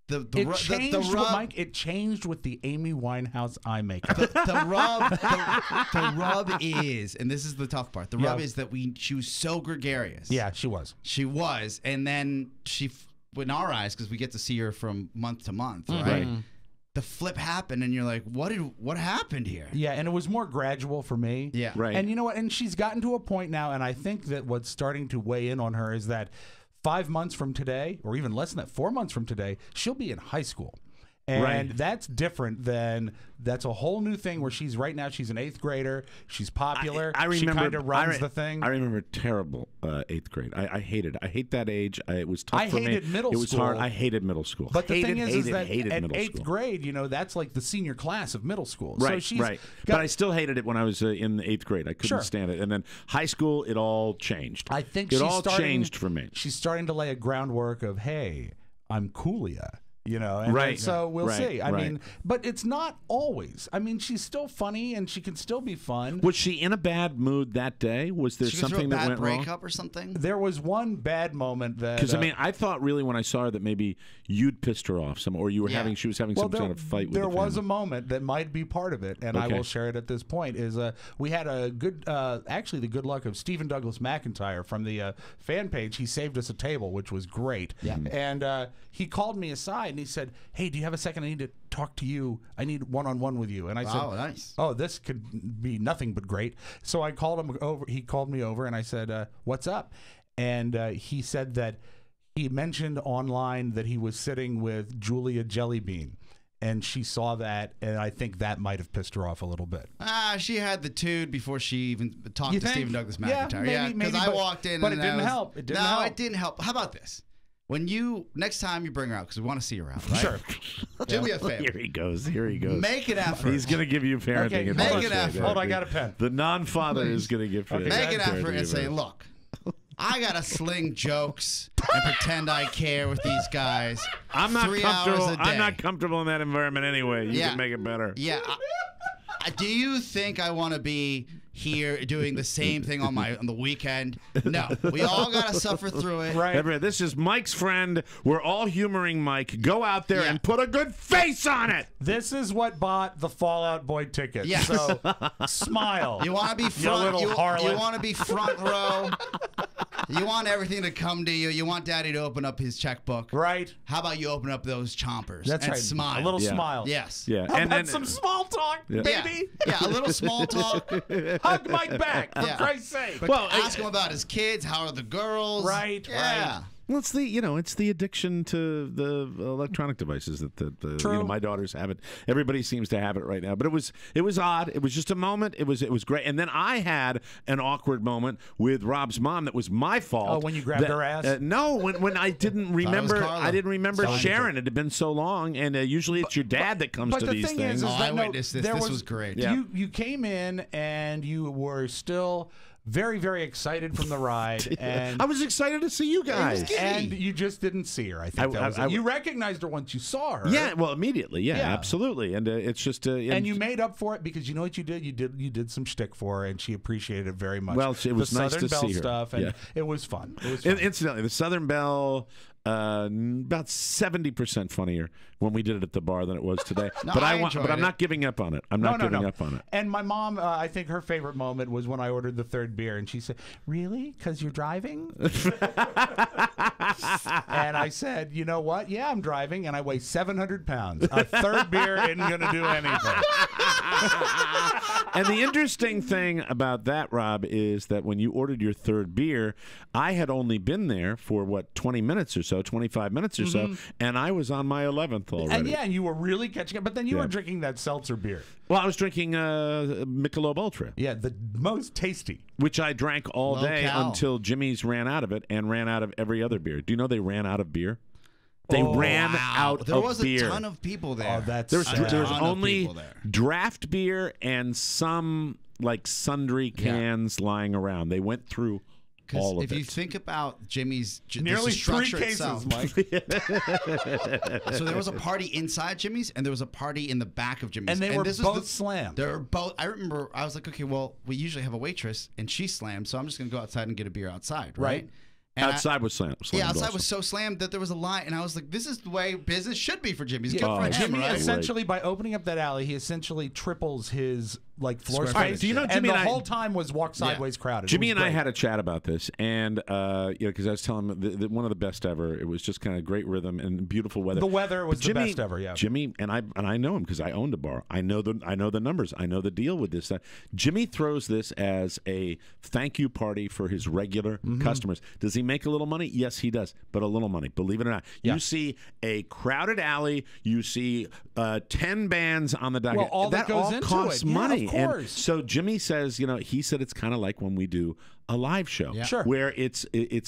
It changed with the Amy Winehouse eye makeup. The rub is, and this is the tough part. The rub is that she was so gregarious. Yeah, she was. She was, and then in our eyes, because we get to see her from month to month, right? The flip happened, and you're like, what happened here? Yeah, and it was more gradual for me. Yeah, right. And you know what? And she's gotten to a point now, and I think that what's starting to weigh in on her is that 5 months from today, or even less than that, 4 months from today, she'll be in high school. And that's different than, that's a whole new thing where she's right now, she's an 8th grader. She's popular. I remember, she kind of runs the thing. I remember terrible 8th grade. I hated it. I hate that age. It was tough for me. I hated middle school. It was hard. I hated middle school. But the thing is that hated at middle 8th school. grade, that's like the senior class of middle school. Right, so right. But I still hated it when I was in the 8th grade. I couldn't stand it. And then high school, it all changed. I think it all changed for me. She's starting to lay a groundwork of, hey, I'm Coolia. And right. So we'll see. I mean, but it's not always. I mean, she's still funny and she can still be fun. Was she in a bad mood that day? Was there something that went wrong? Bad breakup or something? There was one bad moment that. Because I thought really when I saw her that maybe you'd pissed her off or you were she was having some kind of fight with there the family. was a moment that might be part of it, and I will share it at this point. Is we had a good, actually the good luck of Stephen Douglas McIntyre from the fan page. He saved us a table, which was great. Yeah. And he called me aside and he said, "Hey, do you have a second? I need to talk to you. I need one-on-one with you." And I said, "Oh, nice. Oh, this could be nothing but great." So I called him over. He called me over, and I said, "What's up?" And he said that he mentioned online that he was sitting with Julia Jellybean, and she saw that, and I think that might have pissed her off a little bit. She had the tood before she even talked to Stephen Douglas McIntyre. Yeah, because I walked in, but and it didn't help. It didn't help. It didn't help. How about this? Next time you bring her out, because we want to see her out, right? Sure. Do me a favor. Here he goes. Make an effort. He's going to give you parenting advice. Make an effort. Hold on, I got a pen. The non-father is going to give parenting. Make an effort and say, look, I got to sling jokes and pretend I care with these guys. I'm not 3 comfortable. hours a day. I'm not comfortable in that environment anyway. You can make it better. Yeah. Do you think I want to be here doing the same thing on the weekend? No. We all got to suffer through it. Right. This is Mike's friend. We're all humoring Mike. Go out there and put a good face on it. This is what bought the Fall Out Boy ticket. Yes. So smile. You want to be front. You want to be front row. You want everything to come to you. You want Daddy to open up his checkbook. Right. How about you open up those chompers? That's and right. smile. A little smile. Yes. Yeah. How about some small talk, baby? Yeah, a little small talk. Hug Mike back, for Christ's sake. But ask him about his kids. How are the girls? Right. Yeah. Well, it's the addiction to the electronic devices that my daughters have it. Everybody seems to have it right now. But it was odd. It was just a moment. It was great. And then I had an awkward moment with Rob's mom that was my fault. Oh, when you grabbed her ass? No, when I didn't remember. I didn't remember Sharon. It had been so long, and usually it's your dad that comes to these things. I witnessed this. This was great. Yeah. You came in and you were still very, very excited from the ride, and I was excited to see you guys. And you just didn't see her. I think you recognized her once you saw her. Yeah, well, immediately. Yeah, absolutely. And it's just and you made up for it because you know what you did. You did some shtick for her, and she appreciated it very much. Well, it was the nice Southern to Belle see her. Stuff, and it was fun. It was fun. Incidentally, the Southern Belle. about 70% funnier when we did it at the bar than it was today. No, but but I'm not giving up on it. I'm not giving up on it. And my mom, I think her favorite moment was when I ordered the third beer, and she said, "Really? Because you're driving?" And I said, "You know what? Yeah, I'm driving, and I weigh 700 pounds. A third beer isn't going to do anything." And the interesting thing about that, Rob, is that when you ordered your third beer, I had only been there for, 20 minutes or so, 25 minutes or so, and I was on my 11th already. And you were really catching up. But then you were drinking that seltzer beer. Well, I was drinking Michelob Ultra. Yeah, the most tasty. Which I drank all day until Jimmy's ran out of it and ran out of every other beer. Do you know they ran out of beer? They ran out of beer. There was a ton of people there. Oh, that's there was sad. only draft beer and some sundry cans lying around. They went through all of it. If you think about Jimmy's nearly 3 cases, itself, Mike. So there was a party inside Jimmy's and there was a party in the back of Jimmy's, and they were both slammed. They were both. I remember I was like, okay, well, we usually have a waitress and she's slammed, so I'm just gonna go outside and get a beer outside, right? And outside was slammed. Yeah, outside was so slammed that there was a line, and I was like, "This is the way business should be for Jimmy's." Good for him, Jimmy right? essentially, by opening up that alley, he essentially triples his floor Square space. footage. Do you know Jimmy and the and I- whole time was walk sideways crowded. Jimmy and I had a chat about this, and because I was telling him one of the best ever. It was just kind of great rhythm and beautiful weather. The weather was But Jimmy, the best ever. Yeah, Jimmy and I know him because I owned a bar. I know the numbers. I know the deal with this. Jimmy throws this as a thank you party for his regular customers. Does he make a little money? Yes, he does, but a little money. Believe it or not, you see a crowded alley. You see 10 bands on the dock. Well, all that goes all into costs it. Yeah, money. of course. And so Jimmy says, he said it's kind of like when we do a live show, Sure. where it's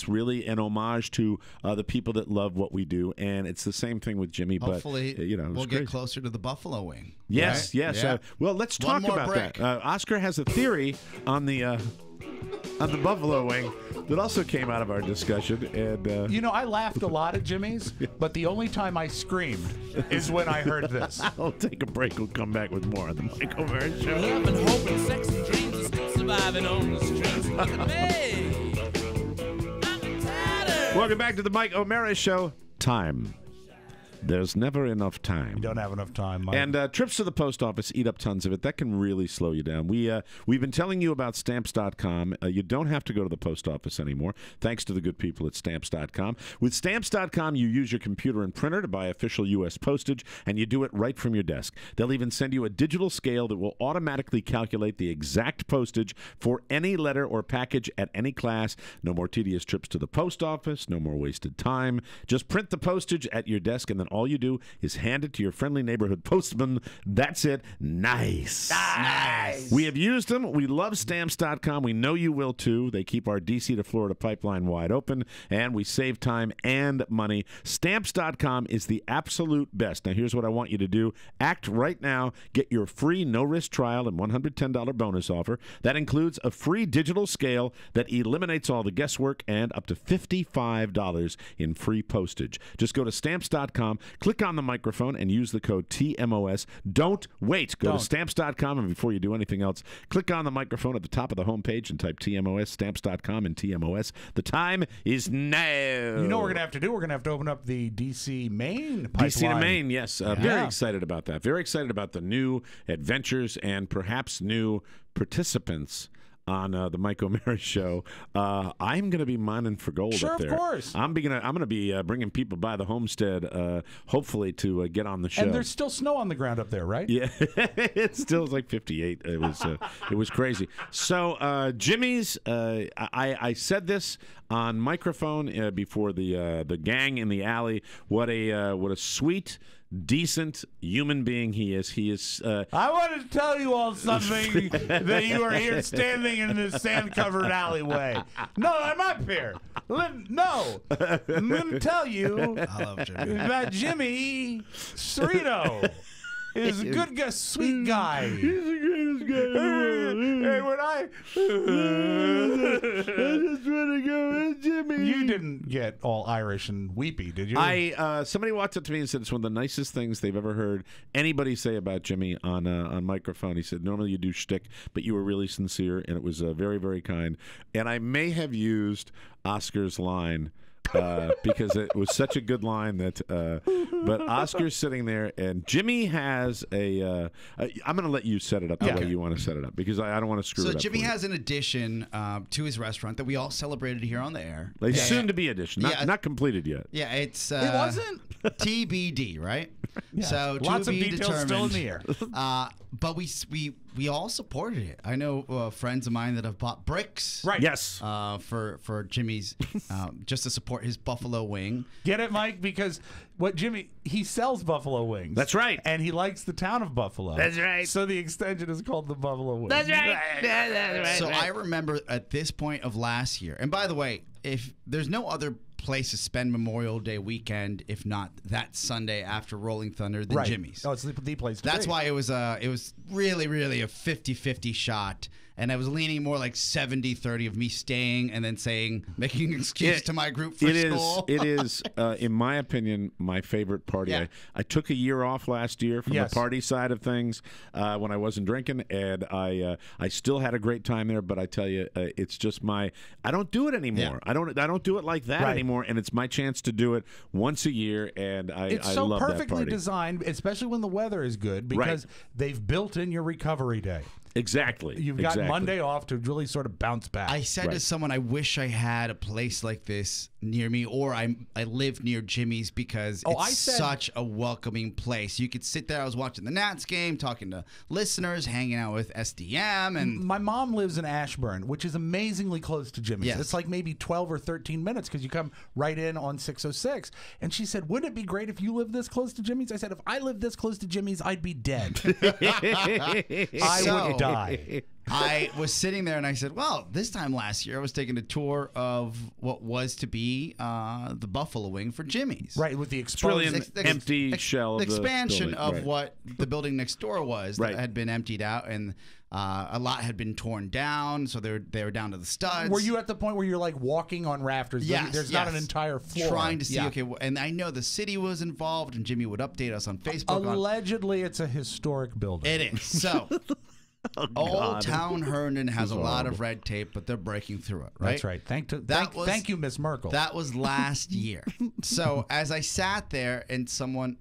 really an homage to the people that love what we do, and it's the same thing with Jimmy. Hopefully, but we'll get closer to the Buffalo Wing. Yes, right? yes. Yeah. Well, let's One talk more about break. that. Oscar has a theory on the Buffalo Wing that also came out of our discussion, and I laughed a lot at Jimmy's, but the only time I screamed is when I heard this. I'll take a break. We'll come back with more on the Mike O'Meara Show. Love and hope and sex and dreams are still surviving on the streets. Look at me. I'm tired. Welcome back to the Mike O'Meara Show. Time. There's never enough time. You don't have enough time, Mike. And trips to the post office eat up tons of it. That can really slow you down. We've been telling you about Stamps.com. You don't have to go to the post office anymore, thanks to the good people at Stamps.com. With Stamps.com, you use your computer and printer to buy official U.S. postage, and you do it right from your desk. They'll even send you a digital scale that will automatically calculate the exact postage for any letter or package at any class. No more tedious trips to the post office. No more wasted time. Just print the postage at your desk, and then all you do is hand it to your friendly neighborhood postman. That's it. Nice. We have used them. We love Stamps.com. We know you will too. They keep our D.C. to Florida pipeline wide open, and we save time and money. Stamps.com is the absolute best. Now, here's what I want you to do. Act right now. Get your free no-risk trial and $110 bonus offer. That includes a free digital scale that eliminates all the guesswork and up to $55 in free postage. Just go to Stamps.com. Click on the microphone and use the code TMOS. Don't wait. Go to Stamps.com, and before you do anything else, click on the microphone at the top of the homepage and type TMOS, Stamps.com, and TMOS. The time is now. You know what we're going to have to do? We're going to have to open up the D.C. Maine pipeline. D.C. to Maine, yes. Very excited about that. Very excited about the new adventures and perhaps new participants on the Mike O'Meara Show. I'm going to be mining for gold up there. Of course. I'm going to be bringing people by the homestead, hopefully to get on the show. And there's still snow on the ground up there, right? Yeah, it still is like 58. It was crazy. So Jimmy's, I said this on microphone before the gang in the alley. What a sweet, decent human being he is. He is. I wanted to tell you all something that you are here standing in this sand-covered alleyway. No, I'm up here. No, I'm going to tell you I love Jimmy. about Jimmy Cerrito. He's a good guy, sweet guy. He's the greatest guy in the world. Hey, when I just want to go with Jimmy. You didn't get all Irish and weepy, did you? Somebody walked up to me and said it's one of the nicest things they've ever heard anybody say about Jimmy on microphone. He said normally you do shtick, but you were really sincere, and it was very, very kind. And I may have used Oscar's line because it was such a good line that. But Oscar's sitting there, and Jimmy has a. I'm going to let you set it up the way you want to set it up because I don't want to screw it up. So Jimmy has an addition to his restaurant that we all celebrated here on the air. Like soon to be addition, not completed yet. Yeah, it's it wasn't TBD, right? Yeah. So lots of be details still in the air. But we all supported it. I know friends of mine that have bought bricks. Right. Yes. For Jimmy's, just to support his buffalo wing. Get it, Mike? Because he sells buffalo wings. That's right. And he likes the town of Buffalo. That's right. So the extension is called the Buffalo Wings. That's right. That's right. So I remember at this point of last year, and by the way, if there's no other place to spend Memorial Day weekend, if not that Sunday after Rolling Thunder, than Jimmy's. Oh, it's the place to That's be. why it was really, really a 50-50 shot. And I was leaning more like 70-30 of me staying and then making an excuse to my group for school. It is, in my opinion, my favorite party. Yeah. I took a year off last year from the party side of things when I wasn't drinking, and I still had a great time there. But I tell you, it's just I don't do it anymore. Yeah. I don't do it like that anymore, and it's my chance to do it once a year, and I so love that perfectly party. designed, especially when the weather is good, because they've built in your recovery day. Exactly. You've got Monday off to really sort of bounce back. I said to someone, I wish I had a place like this near me, or I live near Jimmy's because it's such a welcoming place. You could sit there. I was watching the Nats game, talking to listeners, hanging out with SDM. And my mom lives in Ashburn, which is amazingly close to Jimmy's. Yes. It's like maybe 12 or 13 minutes because you come right in on 606. And she said, wouldn't it be great if you lived this close to Jimmy's? I said, if I lived this close to Jimmy's, I'd be dead. I would die. I was sitting there and I said, well, this time last year I was taking a tour of what was to be the buffalo wing for Jimmy's. Right, with the It's really exposed an empty shell. The of the expansion building. of what the building next door was that had been emptied out, and a lot had been torn down, so they were down to the studs. Were you at the point where you're like walking on rafters? Yes, There's not an entire floor. Trying to see, and I know the city was involved, and Jimmy would update us on Facebook. Allegedly, it's a historic building. It is. So Old Town Herndon has a lot of red tape, but they're breaking through it, right? That's right. Thank you, Miss Merkel. That was last year. So as I sat there, and someone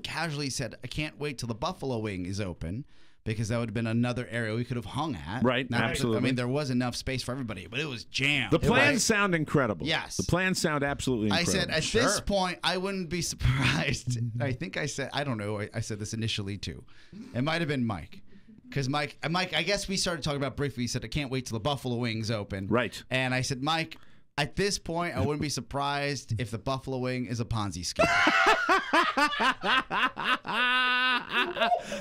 casually said, I can't wait till the Buffalo Wing is open, because that would have been another area we could have hung at. Right, absolutely. I mean, there was enough space for everybody, but it was jammed. The plans sound incredible. Yes. The plans sound absolutely incredible. I said, at this point, I wouldn't be surprised. I think I said, I don't know, I said this initially too. It might have been Mike. Because Mike, I guess we started talking about briefly. He said, I can't wait till the Buffalo Wings open. Right. And I said, Mike, at this point, I wouldn't be surprised if the Buffalo Wing is a Ponzi scheme.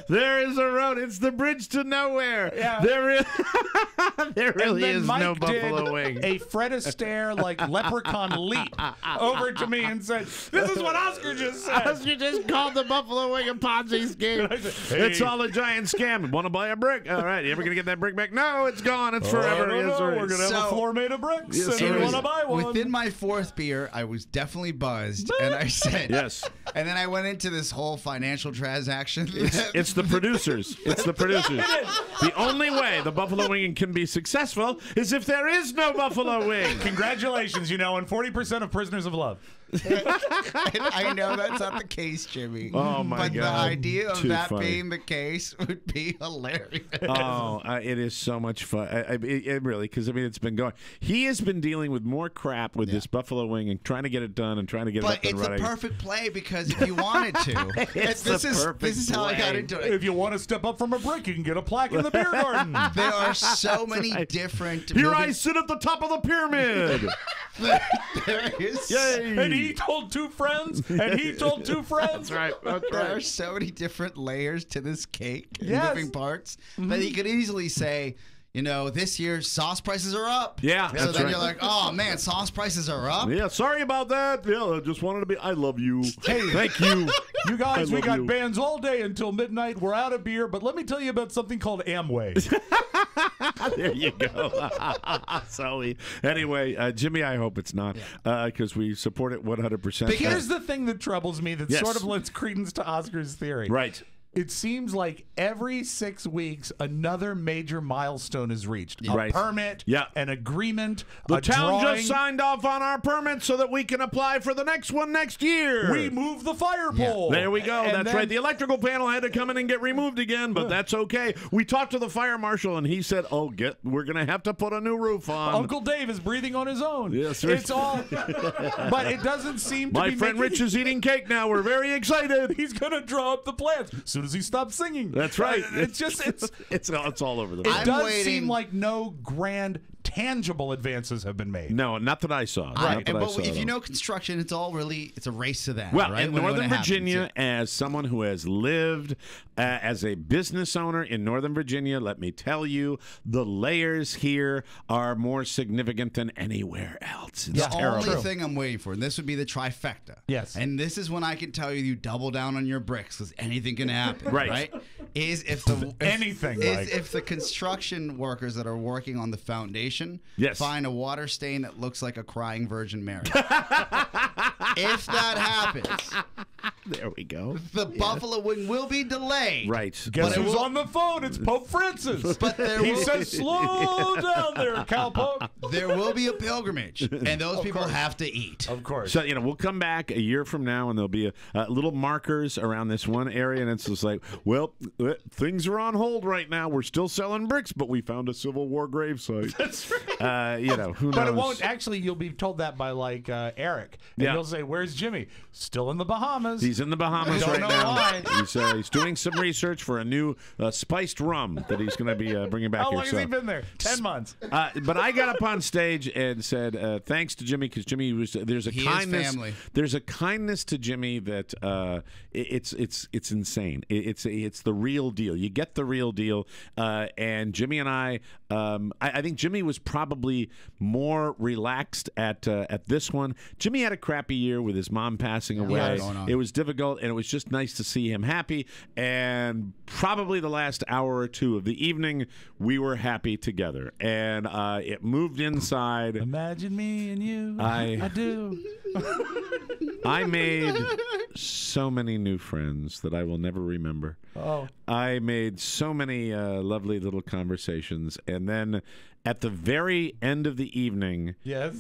There is a road. It's the bridge to nowhere. Yeah. There really is Mike no Buffalo Wing. A Fred Astaire like leprechaun leap over to me and said, "This is what Oscar just said." Oscar just called the Buffalo Wing a Ponzi scheme. It's all a giant scam. Want to buy a brick? All right. You ever gonna get that brick back? No, it's gone. It's forever. Yes, sir. we're gonna have a floor made of bricks. Yes, and sir. you want to buy one? Within my fourth beer, I was definitely buzzed, and I said, yes. And then I went into this whole financial transaction. It's the producers. It's the producers. The only way the Buffalo Wing can be successful is if there is no Buffalo Wing. Congratulations, and 40% of prisoners of love. I know that's not the case, Jimmy. Oh my but God! The idea of that funny. being the case would be hilarious. Oh, it is so much fun. It really, because it's been going. He has been dealing with more crap with this Buffalo Wing and trying to get it done and trying to get it up and running. But it's a perfect play because if you wanted to, this is how I got into it. If you want to step up from a brick, you can get a plaque in the beer garden. There are so many different. Here I sit at the top of the pyramid. There is. Yay. And he told two friends, and he told two friends. That's right. That's right. There are so many different layers to this cake, Yes. moving parts, that he could easily say, this year sauce prices are up. Yeah, So that's then right. you're like, oh man, sauce prices are up. Yeah, sorry about that. Yeah, I just wanted to be. I love you. Hey, thank you. You guys, we love got you. bands all day until midnight. We're out of beer, but let me tell you about something called Amway. There you go. Anyway, Jimmy, I hope it's not, because we support it 100%. But here's the thing that troubles me that Yes. sort of lends credence to Oscar's theory. Right. it seems like every 6 weeks another major milestone is reached. A Right. permit, an agreement, The a town drawing. just signed off on our permit so that we can apply for the next one next year. We moved the fire pole. There we go. And That's then- right. The electrical panel had to come in and get removed again, but that's okay. We talked to the fire marshal, and he said, we're going to have to put a new roof on. Uncle Dave is breathing on his own. Yes, sir. It's all, but it doesn't seem to My be friend making- Rich is eating cake now. We're very excited. He's going to draw up the plans as soon as he stops singing. That's right. It's just, it's all over the It place. does seem like no grand, tangible advances have been made. No, not that I saw. Right. Not that I But saw, if you though. know construction, it's a race to that. Well, right? in When Northern it happens, Virginia, as someone who has lived as a business owner in Northern Virginia, let me tell you, the layers here are more significant than anywhere else. It's The terrible. only thing I'm waiting for, and this would be the trifecta. Yes. And this is when I can tell you double down on your bricks because anything can happen. Right. Is if the Anything, the construction workers that are working on the foundation find a water stain that looks like a crying Virgin Mary. If that happens, there we go. The Buffalo Wing will be delayed. Right. Guess who's on the phone? It's Pope Francis. But he says, slow down there, cowpoke. There will be a pilgrimage, and those people have to eat. Of course. So, we'll come back a year from now, and there'll be little markers around this one area, and it's just like, well, things are on hold right now. We're still selling bricks, but we found a Civil War gravesite. That's right. Who knows? But it won't. Actually, you'll be told that by, Eric. And Yeah. you'll say, where's Jimmy? Still in the Bahamas. He's in the Bahamas Don't right know now. why. He's doing some research for a new spiced rum that he's going to be bringing back How here. long has he been there? 10 months. But I got up on stage and said thanks to Jimmy because Jimmy was there's a He is kindness. family. There's a kindness to Jimmy that it's insane. It's the real deal. You get the real deal. And Jimmy and I think Jimmy was probably more relaxed at this one. Jimmy had a crappy year with his mom passing away. It was difficult, and it was just nice to see him happy. And probably the last hour or two of the evening, we were happy together. And it moved inside. Imagine me and you. I do. I made so many new friends that I will never remember. Oh. I made so many lovely little conversations. And then at the very end of the evening, Yes.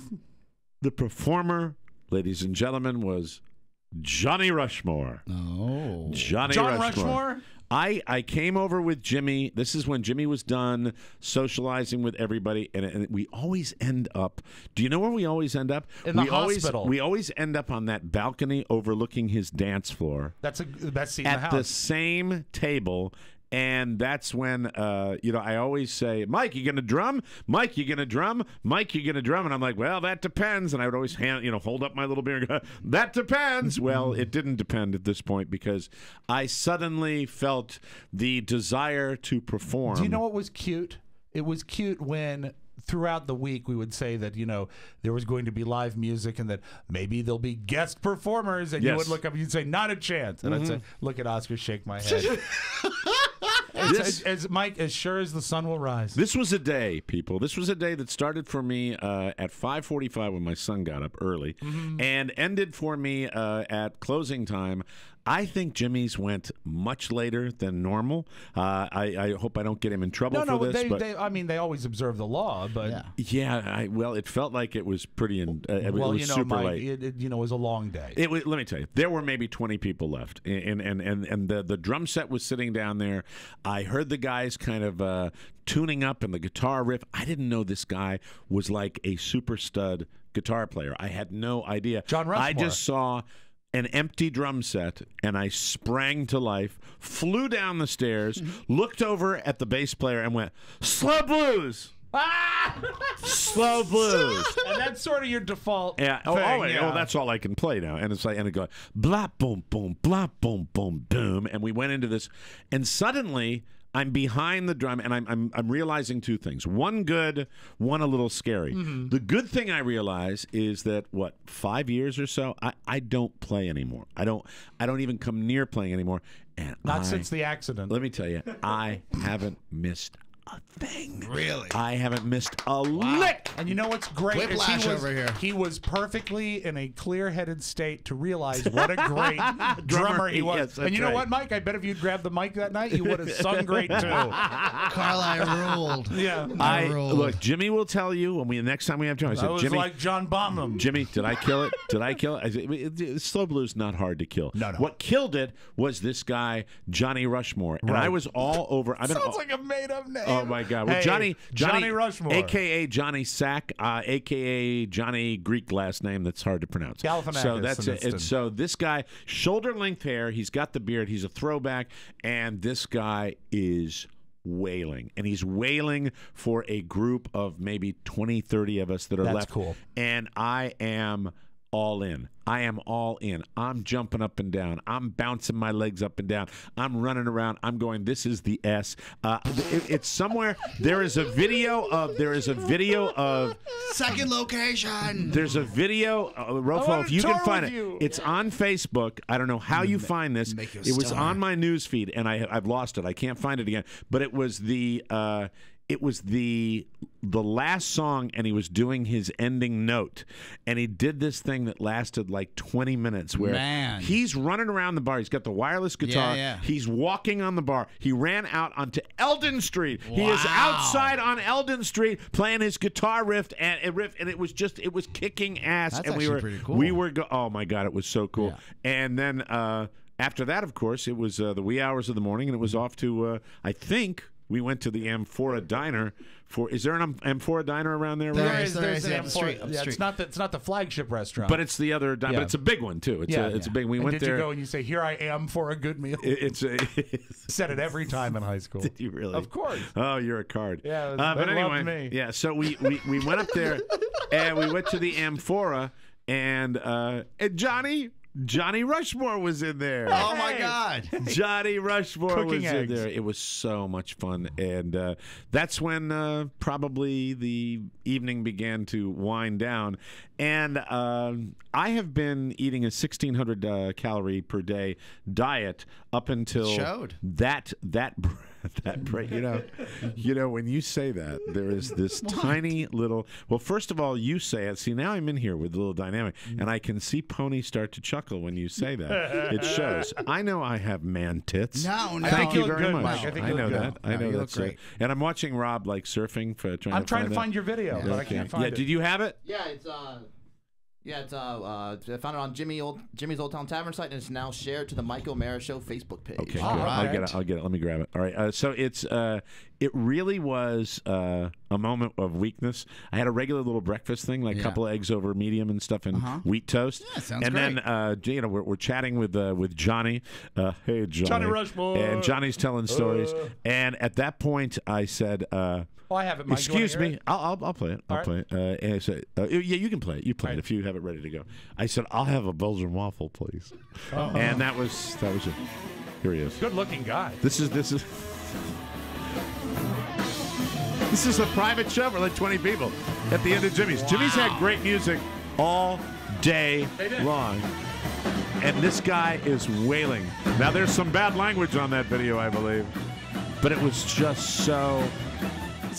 the performer, ladies and gentlemen, was Johnny Rushmore. Oh. John Rushmore? I came over with Jimmy. This is when Jimmy was done socializing with everybody, and we always end up. Do you know where we always end up? In the hospital. We always end up on that balcony overlooking his dance floor. That's the best seat in the At house. the same table. And that's when, I always say, Mike, you going to drum? Mike, you going to drum? Mike, you going to drum? And I'm like, well, that depends. And I would always hold up my little beer and go, that depends. Well, it didn't depend at this point because I suddenly felt the desire to perform. Do you know what was cute? It was cute when throughout the week we would say that, there was going to be live music and that maybe there'll be guest performers. And you would look up and you'd say, not a chance. And I'd say, look at Oscar shake my head. Mike, as sure as the sun will rise. This was a day, people. This was a day that started for me at 5:45 when my son got up early and ended for me at closing time. I think Jimmy's went much later than normal. I hope I don't get him in trouble for this. They always observe the law, but it felt like it was pretty. It was super Mike, late. It was a long day. Let me tell you, there were maybe 20 people left, and the drum set was sitting down there. I heard the guys kind of tuning up and the guitar riff. I didn't know this guy was like a super stud guitar player. I had no idea. John Rushmore. I just saw an empty drum set, and I sprang to life, flew down the stairs, looked over at the bass player, and went, slow blues! Slow blues. And that's sort of your default thing. That's all I can play now. And it's like, and it goes, blah, boom, boom, blah, boom, boom, boom. And we went into this, and suddenly I'm behind the drum, and I'm realizing two things. One good, one a little scary. The good thing I realize is that 5 years or so, I don't play anymore. I don't even come near playing anymore. And Not since the accident. Let me tell you, I haven't missed a thing. Really? I haven't missed a lick. And you know what's great? is Whiplash over here. He was perfectly in a clear-headed state to realize what a great drummer he was. Yes, and you know right. what, Mike? I bet if you'd grabbed the mic that night, you would have sung great too. Carl, I ruled. Yeah. I ruled. Look, Jimmy will tell you when next time we have Jimmy. I said, was Jimmy, like John Bonham. Jimmy, did I kill it? Did I kill it? I said, slow blues not hard to kill. No. What killed it was this guy Johnny Rushmore, and I was all over. Sounds like a made-up name. Oh my God! Well, Hey, Johnny Rushmore, a.k.a. Johnny Sack, a.k.a. Johnny Greek last name that's hard to pronounce. Galifianakis, So that's it. Winston. So this guy, shoulder-length hair, he's got the beard, he's a throwback, and this guy is wailing, and he's wailing for a group of maybe 20, 30 of us that are That's left. cool. And I am all in. I am all in. I'm jumping up and down. I'm bouncing my legs up and down. I'm running around. I'm going, this is the S. It's somewhere. There is a video of Second location. There's a video, Rofo, if you can find it. you. It's on Facebook. I don't know how you find this. make you a It was star. on my news feed, and I've lost it. I can't find it again. But it was the last song, and he was doing his ending note, and he did this thing that lasted like 20 minutes where he's running around the bar. He's got the wireless guitar. Yeah. He's walking on the bar. He ran out onto Eldon Street. He is outside on Eldon Street playing his guitar riff, and it was kicking ass. That's and actually pretty cool. Oh my God, it was so cool. Yeah. And then after that, of course, it was the wee hours of the morning, and it was off to I think we went to the Amphora Diner. Is there an Amphora Diner around there? There's There an is, up the Amphora. street, up the Yeah, street. it's not the flagship restaurant, But it's the other diner. Yeah. But it's a big one too. It's a big. We And went did there. you go and you say, "Here I am for a good meal"? Said it every time in high school. Did you really? Of course. Oh, you're a card. Yeah, but they anyway, loved me. yeah. So we went up there, and we went to the Amphora, and Johnny Rushmore was in there. Oh my God. Johnny Rushmore Cooking was in eggs. there. It was so much fun, and that's when probably the evening began to wind down. And I have been eating a 1,600 calorie per day diet up until that break. You know, when you say that, there is this tiny little. Well, first of all, you say it. See, now I'm in here with a little dynamic, and I can see Pony start to chuckle when you say that. It shows. I know I have man tits. No. Thank you you look very good, much. Mike. I think I you know look that. good. I know you that's look great. And I'm watching Rob like surfing for trying. I'm trying to that. find your video, but I can't find it. Did you have it? Yeah, it's I found it on Jimmy's Old Town Tavern site, and it's now shared to the Mike O'Mara Show Facebook page. Okay, All good. right. I'll get it. Let me grab it. All right. So it really was a moment of weakness. I had a regular little breakfast thing, like a couple of eggs over medium and stuff, and wheat toast. Yeah, sounds and great. then we're chatting with Johnny. Hey, Johnny. Johnny Rushmore. And Johnny's telling stories. And at that point, I said. Oh, I have it, Mike. Excuse You wanna me. hear it? I'll play it. I'll play it. And I said, yeah, you can play it. You play it if you have it ready to go. I said, I'll have a Belgian waffle, please. And that was it. Here he is. Good-looking guy. This is a private show for like 20 people at the end of Jimmy's. Jimmy's had great music all day long. And this guy is wailing. Now, there's some bad language on that video, I believe. But it was just so...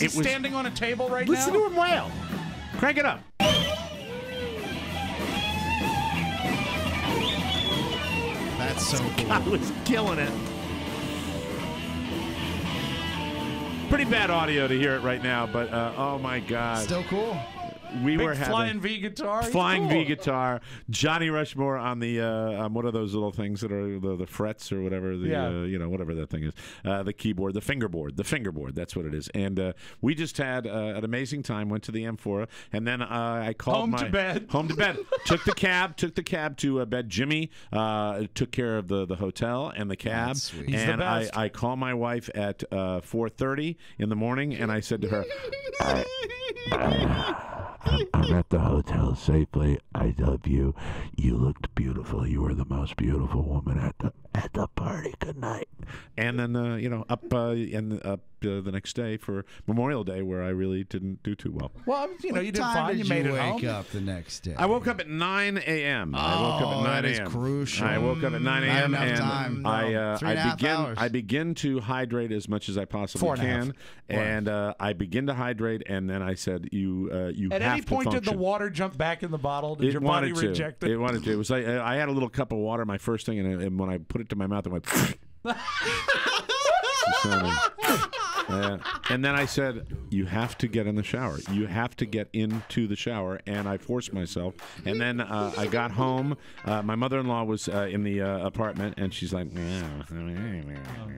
Is he standing on a table right Listen now? to him wail. Crank it up. That's so cool. I was killing it. Pretty bad audio to hear it right now, but oh my God. Still cool. We Big were having flying V guitar. He's flying cool. V guitar. Johnny Rushmore on the what are those little things that are the frets or whatever whatever that thing is, the keyboard, the fingerboard. That's what it is. And we just had an amazing time. Went to the Amphora, and then I called Home to bed. Took the cab to bed. Jimmy took care of the hotel and the cab. That's sweet. He's the And best. I called my wife at 4:30 in the morning, and I said to her, I'm at the hotel safely. I love you. You looked beautiful. You were the most beautiful woman at the party. Good night. And then the next day for Memorial Day, where I really didn't do too well. Well, you know, you did fine. You made it home. Wake up the next day. I woke up at 9 a.m. I woke up at 9 a.m. That is crucial. I woke up at 9 a.m. Not enough and time. I begin to hydrate as much as I possibly can, and I begin to hydrate, and then I said, "You At have any to point, function." did the water jump back in the bottle? Did It your body wanted to. reject it? It wanted to. It was like I had a little cup of water, my first thing, and when I put it to my mouth, it went. And then I said, "You have to get in the shower. You have to get into the shower." And I forced myself. And then I got home. My mother-in-law was in the apartment, and she's like,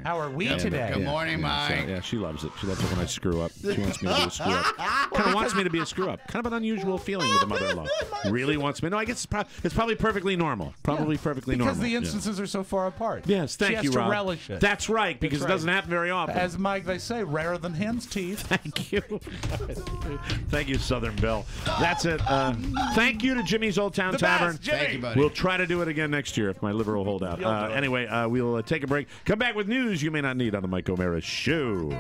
"How are we today?" Good morning, Mike. So, she loves it. She loves it when I screw up. She wants me to be a screw up. Kind of wants me to be a screw up. Kind of an unusual feeling with a mother-in-law. Really wants me. No, I guess it's probably perfectly normal. Probably perfectly normal. Because the instances are so far apart. Yes, thank you, Rob. Rob. Relish it. That's right, because it doesn't happen very often. As Mike, they say, rarer than hen's teeth. Thank you. Thank you, Southern Belle. That's it. Thank you to Jimmy's Old Town Tavern. Thank you, buddy. We'll try to do it again next year if my liver will hold out. Anyway, we'll take a break. Come back with news you may not need on the Mike O'Mara Show.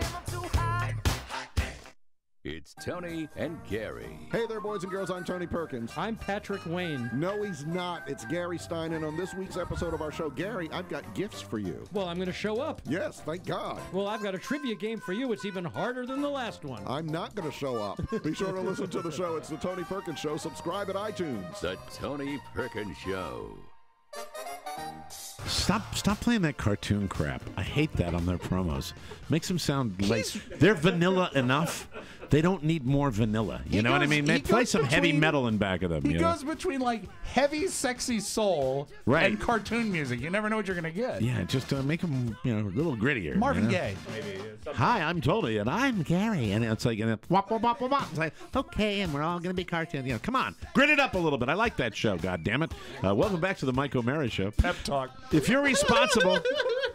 It's Tony and Gary. Hey there, boys and girls. I'm Tony Perkins. I'm Patrick Wayne. No, he's not. It's Gary Stein. And on this week's episode of our show, Gary, I've got gifts for you. Well, I'm going to show up. Yes, thank God. Well, I've got a trivia game for you. It's even harder than the last one. I'm not going to show up. Be sure to listen to the show. It's the Tony Perkins Show. Subscribe at iTunes. The Tony Perkins Show. Stop playing that cartoon crap. I hate that on their promos. Makes them sound like they're vanilla enough. They don't need more vanilla. You know what I mean? Play some heavy metal in back of them. He goes between like heavy, sexy soul and cartoon music. You never know what you're going to get. Yeah, just make them a little grittier. Marvin Gaye. Hi, I'm Tony, and I'm Gary, and it's like, wop, wop, wop, wop, wop. It's like, okay, and we're all going to be cartoon. Come on, grit it up a little bit. I like that show. God damn it! Welcome back to the Mike O'Mara Show. Pep talk. If you're responsible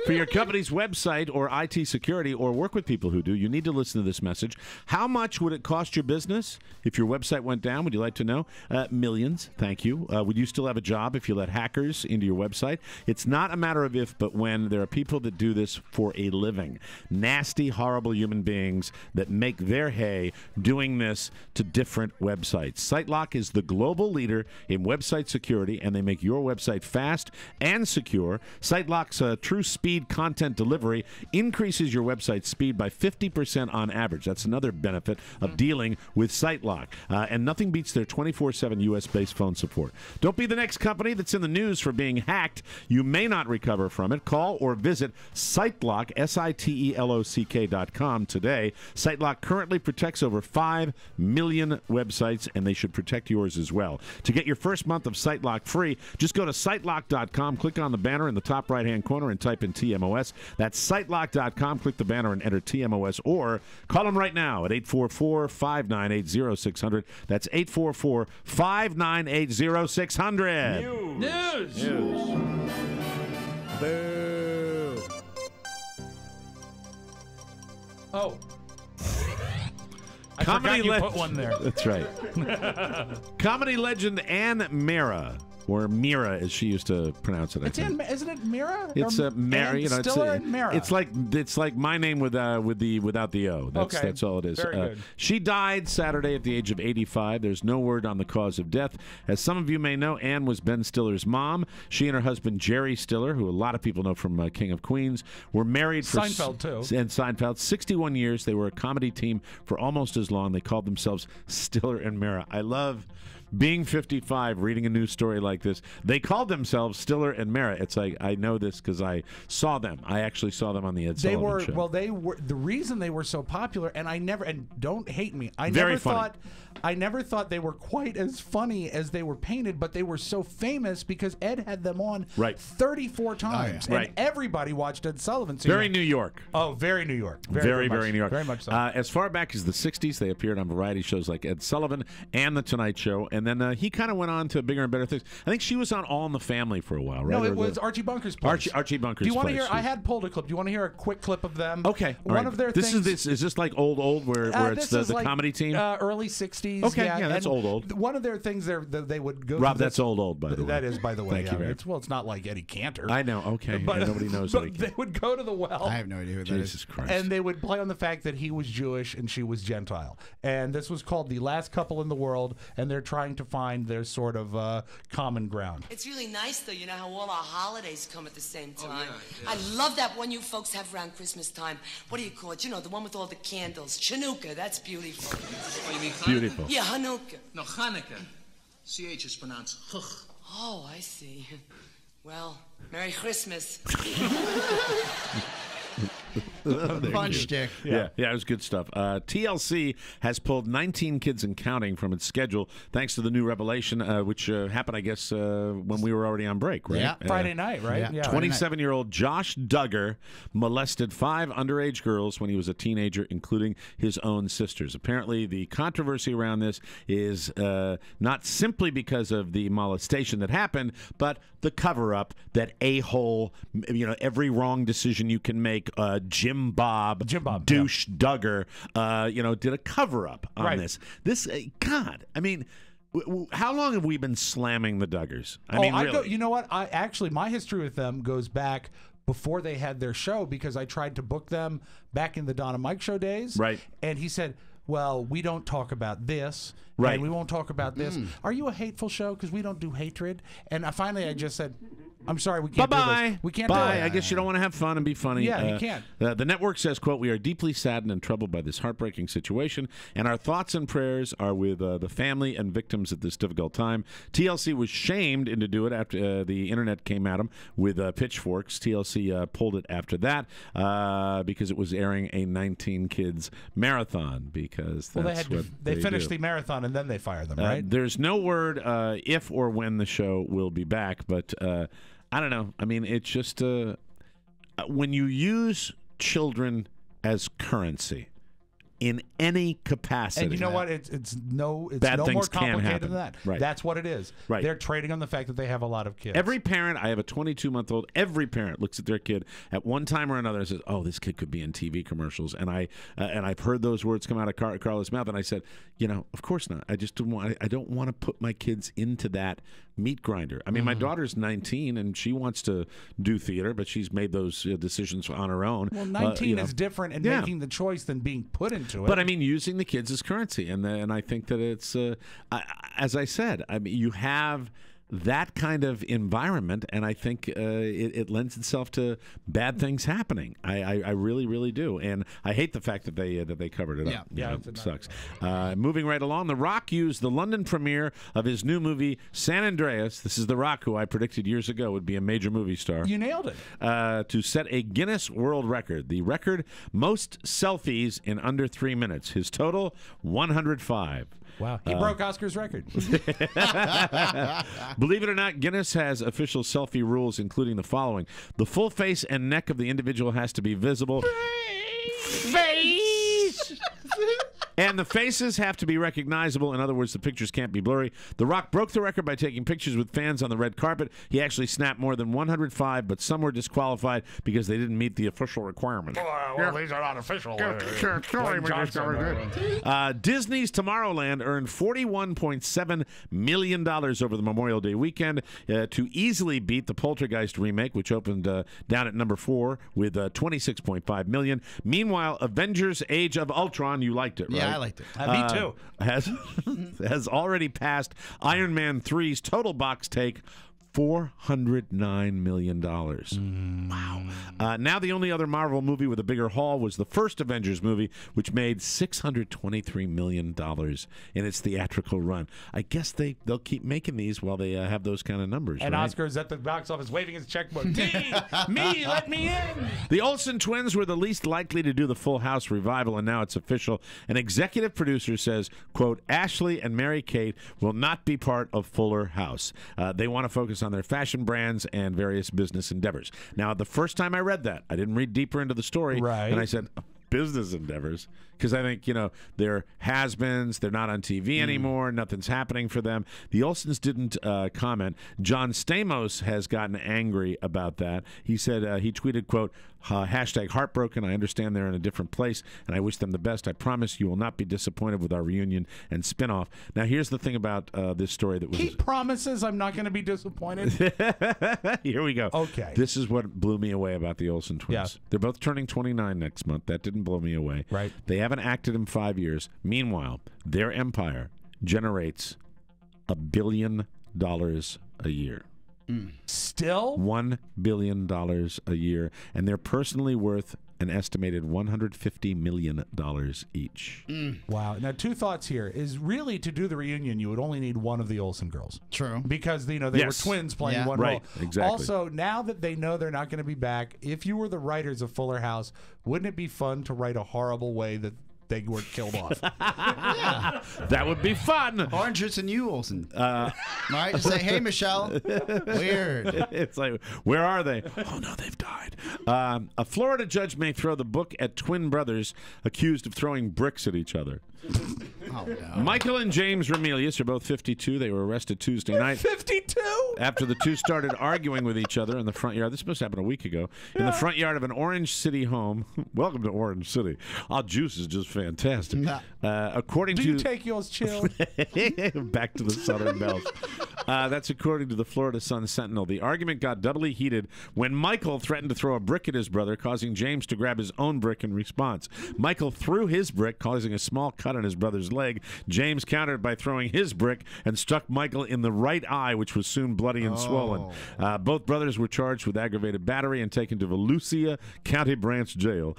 for your company's website or IT security, or work with people who do, you need to listen to this message. How much would it cost your business if your website went down? Would you like to know? Millions. Thank you. Would you still have a job if you let hackers into your website? It's not a matter of if, but when. There are people that do this for a living. Nasty, horrible human beings that make their hay doing this to different websites. SiteLock is the global leader in website security, and they make your website fast and secure. SiteLock's true speed content delivery increases your website speed by 50% on average. That's another benefit of dealing with SiteLock. And nothing beats their 24/7 U.S.-based phone support. Don't be the next company that's in the news for being hacked. You may not recover from it. Call or visit SiteLock, SiteLock.com today. SiteLock currently protects over 5 million websites, and they should protect yours as well. To get your first month of SiteLock free, just go to SiteLock.com, click on the banner in the top right-hand corner, and type in TMOS. That's SiteLock.com. Click the banner and enter TMOS, or call them right now at 844-598-0600. That's 844-598-0600. News. Boo. Oh. I Comedy forgot you put one there. That's right. Comedy legend Ann Mara, or Mira as she used to pronounce it. I think. Isn't it Mira? It's a Mary. Stiller and Mara. It's like my name without the O. That's all it is. Very good. She died Saturday at the age of 85. There's no word on the cause of death. As some of you may know, Ann was Ben Stiller's mom. She and her husband Jerry Stiller, who a lot of people know from King of Queens, were married for Seinfeld too. And Seinfeld, 61 years. They were a comedy team for almost as long. They called themselves Stiller and Mara. I love being 55, reading a news story like this. They called themselves Stiller and Mara. It's like, I know this because I saw them. I actually saw them on the Ed Sullivan Show. Well, they were the reason they were so popular, and don't hate me. I Very never funny. thought they were quite as funny as they were painted, but they were so famous because Ed had them on 34 times. Oh, yeah. And everybody watched Ed Sullivan. So Very New York. Oh, very New York. Very New York. Very much so. As far back as the 60s, they appeared on variety shows like Ed Sullivan and The Tonight Show. And and then he kind of went on to bigger and better things. I think she was on All in the Family for a while, right? No, it was Archie Bunker's Place. Archie Bunker's Place. Do you want to hear? I had pulled a clip. Do you want to hear a quick clip of them? Okay. One of their things. Is this like old where it's the like, comedy team? Early '60s. Okay, yeah, that's old. One of their things they would go. Rob, to that's old, by the way. That is, by the way. Thank you very It's not like Eddie Cantor. I know. Okay, but nobody knows. But they would go to the well. I have no idea who that is. Jesus Christ. And they would play on the fact that he was Jewish and she was Gentile. And this was called The Last Couple in the World, and they're trying to find their sort of common ground. It's really nice, though, you know, how all our holidays come at the same time. I love that one you folks have around Christmas time. What do you call it? You know, the one with all the candles. Chanukah, that's beautiful. Oh, you mean Hanukkah? Beautiful. Yeah, Hanukkah. No, Hanukkah. CH is pronounced Huch. Oh, I see. Well, Merry Christmas. Fun shtick. Yeah, it was good stuff. TLC has pulled 19 Kids and Counting from its schedule thanks to the new revelation, which happened, I guess, when we were already on break, right? Yeah. Friday night, right? Yeah. 27-year-old Josh Duggar molested 5 underage girls when he was a teenager, including his own sisters. Apparently, the controversy around this is not simply because of the molestation that happened, but the cover-up that a-hole, every wrong decision you can make, Jim Bob douche Duggar, did a cover-up on this. This, God, I mean, how long have we been slamming the Duggars? I mean, really. You know what? My history with them goes back before they had their show, because I tried to book them back in the Don and Mike show days. Right. And he said, well, we don't talk about this. Right. And we won't talk about this. Are you a hateful show? Because we don't do hatred. And finally I just said, I'm sorry, we can't do this. We can't do it. I guess you don't want to have fun and be funny. Yeah, you can't. The network says, quote, "We are deeply saddened and troubled by this heartbreaking situation, and our thoughts and prayers are with the family and victims at this difficult time." TLC was shamed into doing it after the internet came at them with pitchforks. TLC pulled it after that because it was airing a 19 kids marathon, because that's they finished the marathon and then they fired them, right? There's no word if or when the show will be back, but I don't know. I mean, it's just when you use children as currency in any capacity. And you know what? It's no more complicated than that. Right. That's what it is. Right. They're trading on the fact that they have a lot of kids. Every parent, I have a 22-month-old, every parent looks at their kid at one time or another and says, "Oh, this kid could be in TV commercials." And I've heard those words come out of Carla's mouth, and I said, of course not. I just don't want to put my kids into that meat grinder. I mean, my daughter's 19 and she wants to do theater, but she's made those decisions on her own. Well, 19 is different in making the choice than being put into it. But I mean, using the kids as currency, and I think that it's, as I said, I mean, you have that kind of environment, and I think it lends itself to bad things happening. I really, really do, and I hate the fact that they covered it up. Yeah, it sucks. Moving right along, The Rock used the London premiere of his new movie San Andreas. This is The Rock, who I predicted years ago would be a major movie star. You nailed it. To set a Guinness World Record, the record most selfies in under 3 minutes. His total 105. Wow. He broke Oscar's record. Believe it or not, Guinness has official selfie rules, including the following. The full face and neck of the individual has to be visible. Face! And the faces have to be recognizable. In other words, the pictures can't be blurry. The Rock broke the record by taking pictures with fans on the red carpet. He actually snapped more than 105, but some were disqualified because they didn't meet the official requirements. Well, these are not official. Disney's Tomorrowland earned $41.7 million over the Memorial Day weekend to easily beat the Poltergeist remake, which opened down at number 4 with $26.5 million. Meanwhile, Avengers Age of Ultron, you liked it, right? Yeah, I liked it. Me too. Has already passed Iron Man 3's total box take, $409 million. Wow. Now the only other Marvel movie with a bigger haul was the first Avengers movie, which made $623 million in its theatrical run. I guess they'll keep making these while they have those kind of numbers. And right? Oscar's at the box office waving his checkbook. Me, let me in. The Olsen twins were the least likely to do the Full House revival, and now it's official. An executive producer says, quote, "Ashley and Mary-Kate will not be part of Fuller House. They want to focus on their fashion brands and various business endeavors." Now, the first time I read that, I didn't read deeper into the story, right. and I said, business endeavors? because I think, they're has-beens. They're not on TV anymore. Nothing's happening for them. The Olsens didn't comment. John Stamos has gotten angry about that. He said, he tweeted, quote, hashtag heartbroken. I understand they're in a different place, and I wish them the best. I promise you will not be disappointed with our reunion and spinoff. Now, here's the thing about this story that was... He promises I'm not going to be disappointed. Here we go. Okay. This is what blew me away about the Olsen twins. Yes. They're both turning 29 next month. That didn't blow me away. Right. They haven't acted in 5 years. Meanwhile, their empire generates $1 billion a year. Still? $1 billion a year. And they're personally worth an estimated $150 million each. Wow. Now, two thoughts here. Is really to do the reunion, you would only need one of the Olsen girls. True. Because, they were twins playing one right, role. Exactly. Also, now that they know they're not going to be back, if you were the writers of Fuller House, wouldn't it be fun to write a horrible way that they were killed off? That would be fun. Orange Juice and you, Olsen. Right? Just say, hey, Michelle. Weird. It's like, where are they? Oh, no, they've died. A Florida judge may throw the book at twin brothers accused of throwing bricks at each other. Oh, no. Michael and James Remelius are both 52. They were arrested Tuesday night. 52? After the two started arguing with each other in the front yard. This must happen a week ago. In the front yard of an Orange City home. Welcome to Orange City. Our juice is just fantastic. According Do to... you take yours chilled? Back to the Southern Bells. That's according to the Florida Sun-Sentinel. The argument got doubly heated when Michael threatened to throw a brick at his brother, causing James to grab his own brick in response. Michael threw his brick, causing a small cut on his brother's leg. James countered by throwing his brick and struck Michael in the right eye, which was soon bloody and swollen. Both brothers were charged with aggravated battery and taken to Volusia County Branch Jail.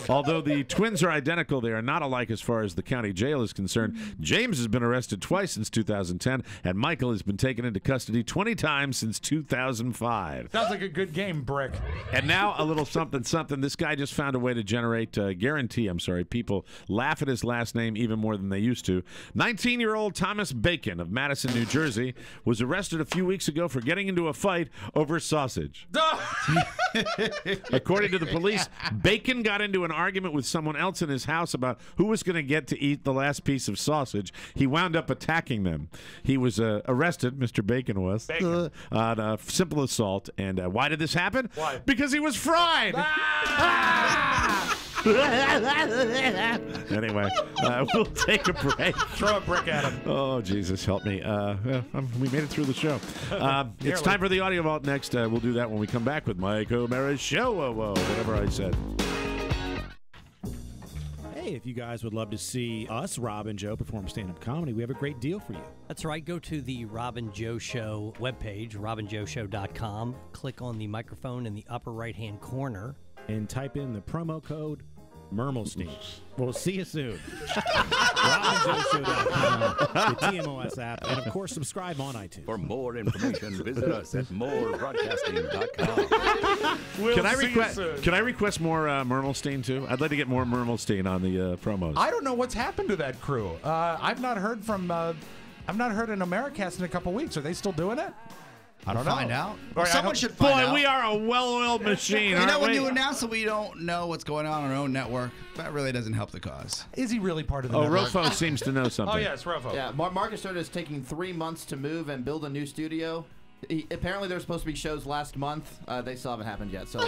Although the twins are identical, they are not alike as far as the county jail is concerned. James has been arrested twice since 2010, and Michael has been taken into custody 20 times since 2005. Sounds like a good game, Brick. And now a little something. This guy just found a way to generate, people laugh at his last name even more than they used to. 19-year-old Thomas Bacon of Madison, New Jersey, was arrested a few weeks ago for getting into a fight over sausage. According to the police, Bacon got into an argument with someone else in his house about who was going to get to eat the last piece of sausage. He wound up attacking them. He was arrested, Mr. Bacon was, on simple assault. And why did this happen? Why? Because he was fried. Anyway, we'll take a break. Throw a brick at him. Oh, Jesus, help me. We made it through the show. It's time for the Audio Vault next. We'll do that when we come back with Mike O'Mara's show. Whatever I said. Hey, if you guys would love to see us, Rob and Joe, perform stand-up comedy, we have a great deal for you. That's right. Go to the Rob and Joe Show webpage, robandjoeshow.com. Click on the microphone in the upper right-hand corner. And type in the promo code Mermelstein. We'll see you soon. RobandJoeShow.com, the TMOS app, and of course, subscribe on iTunes. For more information, visit us at morebroadcasting.com. Can I request more Mermelstein too? I'd like to get more Mermelstein on the promos. I don't know what's happened to that crew. I've not heard an Americast in a couple weeks. Are they still doing it? I don't know. Find out. Or Someone should find out. Boy, we are a well-oiled machine, You know, when we? you announce that we don't know what's going on our own network, that really doesn't help the cause. Is he really part of the network? Rofo seems to know something. Oh, yes, Rofo. Yeah, Marcus Stern is taking 3 months to move and build a new studio. Apparently, there were supposed to be shows last month. They still haven't happened yet, so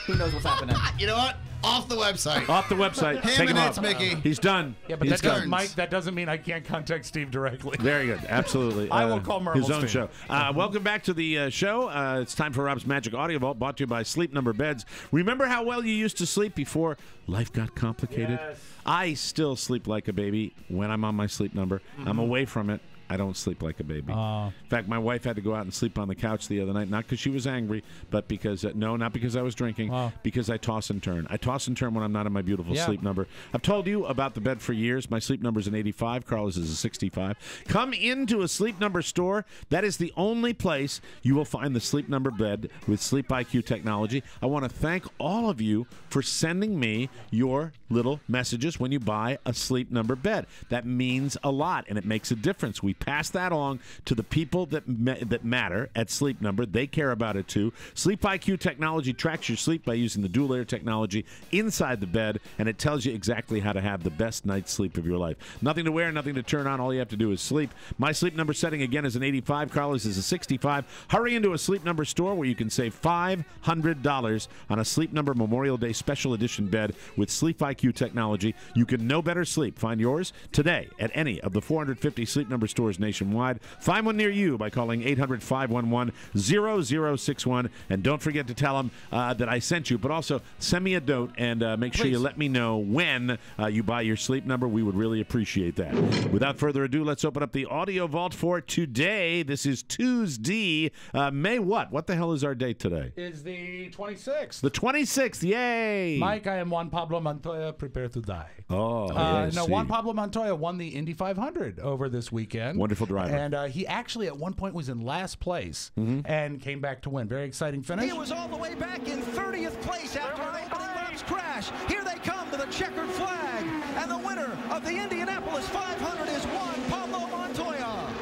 who knows what's happening. You know what? Off the website. Off the website. Take him off. Mickey. He's done. Yeah, but He's that done. Mike, that doesn't mean I can't contact Steve directly. Very good. Absolutely. I will call his own Mermelstein. show. Welcome back to the show. It's time for Rob's Magic Audio Vault, brought to you by Sleep Number Beds. Remember how well you used to sleep before life got complicated? Yes. I still sleep like a baby when I'm on my sleep number. Mm-hmm. I'm away from it. I don't sleep like a baby. In fact, my wife had to go out and sleep on the couch the other night, not because she was angry, but because, not because I was drinking, because I toss and turn. I toss and turn when I'm not in my beautiful sleep number. I've told you about the bed for years. My sleep number is an 85. Carlos is a 65. Come into a Sleep Number store. That is the only place you will find the Sleep Number bed with Sleep IQ technology. I want to thank all of you for sending me your little messages when you buy a Sleep Number bed. That means a lot, and it makes a difference. We pass that along to the people that matter at Sleep Number. They care about it, too. Sleep IQ technology tracks your sleep by using the dual-layer technology inside the bed, and it tells you exactly how to have the best night's sleep of your life. Nothing to wear, nothing to turn on. All you have to do is sleep. My Sleep Number setting, again, is an 85. Carlos is a 65. Hurry into a Sleep Number store where you can save $500 on a Sleep Number Memorial Day special edition bed with Sleep IQ technology. You can know better sleep. Find yours today at any of the 450 Sleep Number stores nationwide. Find one near you by calling 800-511-0061. And don't forget to tell them that I sent you. But also, send me a note and make sure you let me know when you buy your Sleep Number. We would really appreciate that. Without further ado, let's open up the audio vault for today. This is Tuesday, May what? What the hell is our date today? Is the 26th. The 26th, yay! Mike, I am Juan Pablo Montoya, prepare to die. Oh, no, Juan Pablo Montoya won the Indy 500 over this weekend. Wonderful driver. And he actually at one point was in last place and came back to win. Very exciting finish. He was all the way back in 30th place after an opening laps crash. Here they come to the checkered flag. And the winner of the Indianapolis 500 is Juan Pablo Montoya.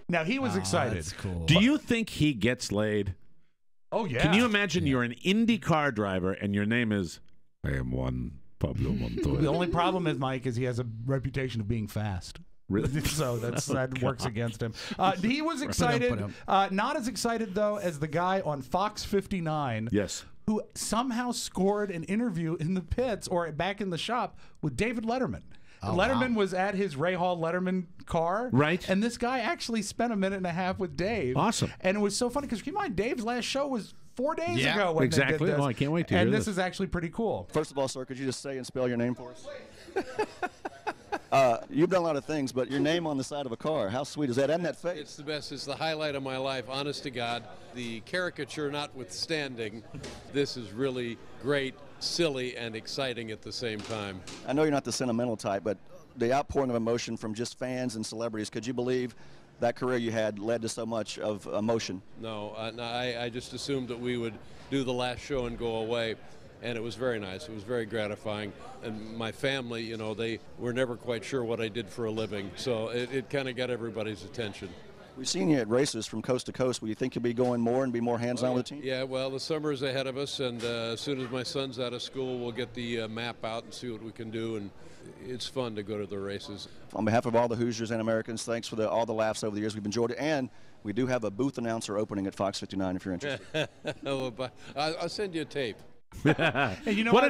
Now, he was excited. That's cool. Do you think he gets laid? Oh, yeah. Can you imagine you're an Indy car driver and your name is, I am Juan Pablo Montoya? The only problem is, Mike, is he has a reputation of being fast. Really? So that works against him. He was excited. Not as excited, though, as the guy on Fox 59. Yes. Who somehow scored an interview in the pits or back in the shop with David Letterman. Letterman was at his Ray Hall Letterman car. Right. And this guy actually spent a minute and a half with Dave. Awesome. And it was so funny because keep in mind, Dave's last show was 4 days ago when they did this. Oh, I can't wait to hear this. And this is actually pretty cool. First of all, sir, could you just say and spell your name for us? You've done a lot of things, but your name on the side of a car, how sweet is that? And that face. It's the best. It's the highlight of my life, honest to God. The caricature notwithstanding, this is really great, silly, and exciting at the same time. I know you're not the sentimental type, but the outpouring of emotion from just fans and celebrities, could you believe that career you had led to so much of emotion? No, I just assumed that we would do the last show and go away. And it was very nice. It was very gratifying. And my family, you know, they were never quite sure what I did for a living. So it kind of got everybody's attention. We've seen you at races from coast to coast. Will you think you'll be going more and be more hands-on with the team? Yeah, well, the summer is ahead of us. And as soon as my son's out of school, we'll get the map out and see what we can do. And it's fun to go to the races. On behalf of all the Hoosiers and Americans, thanks for all the laughs over the years. We've enjoyed it. And we do have a booth announcer opening at Fox 59 if you're interested. I'll send you a tape. And you know what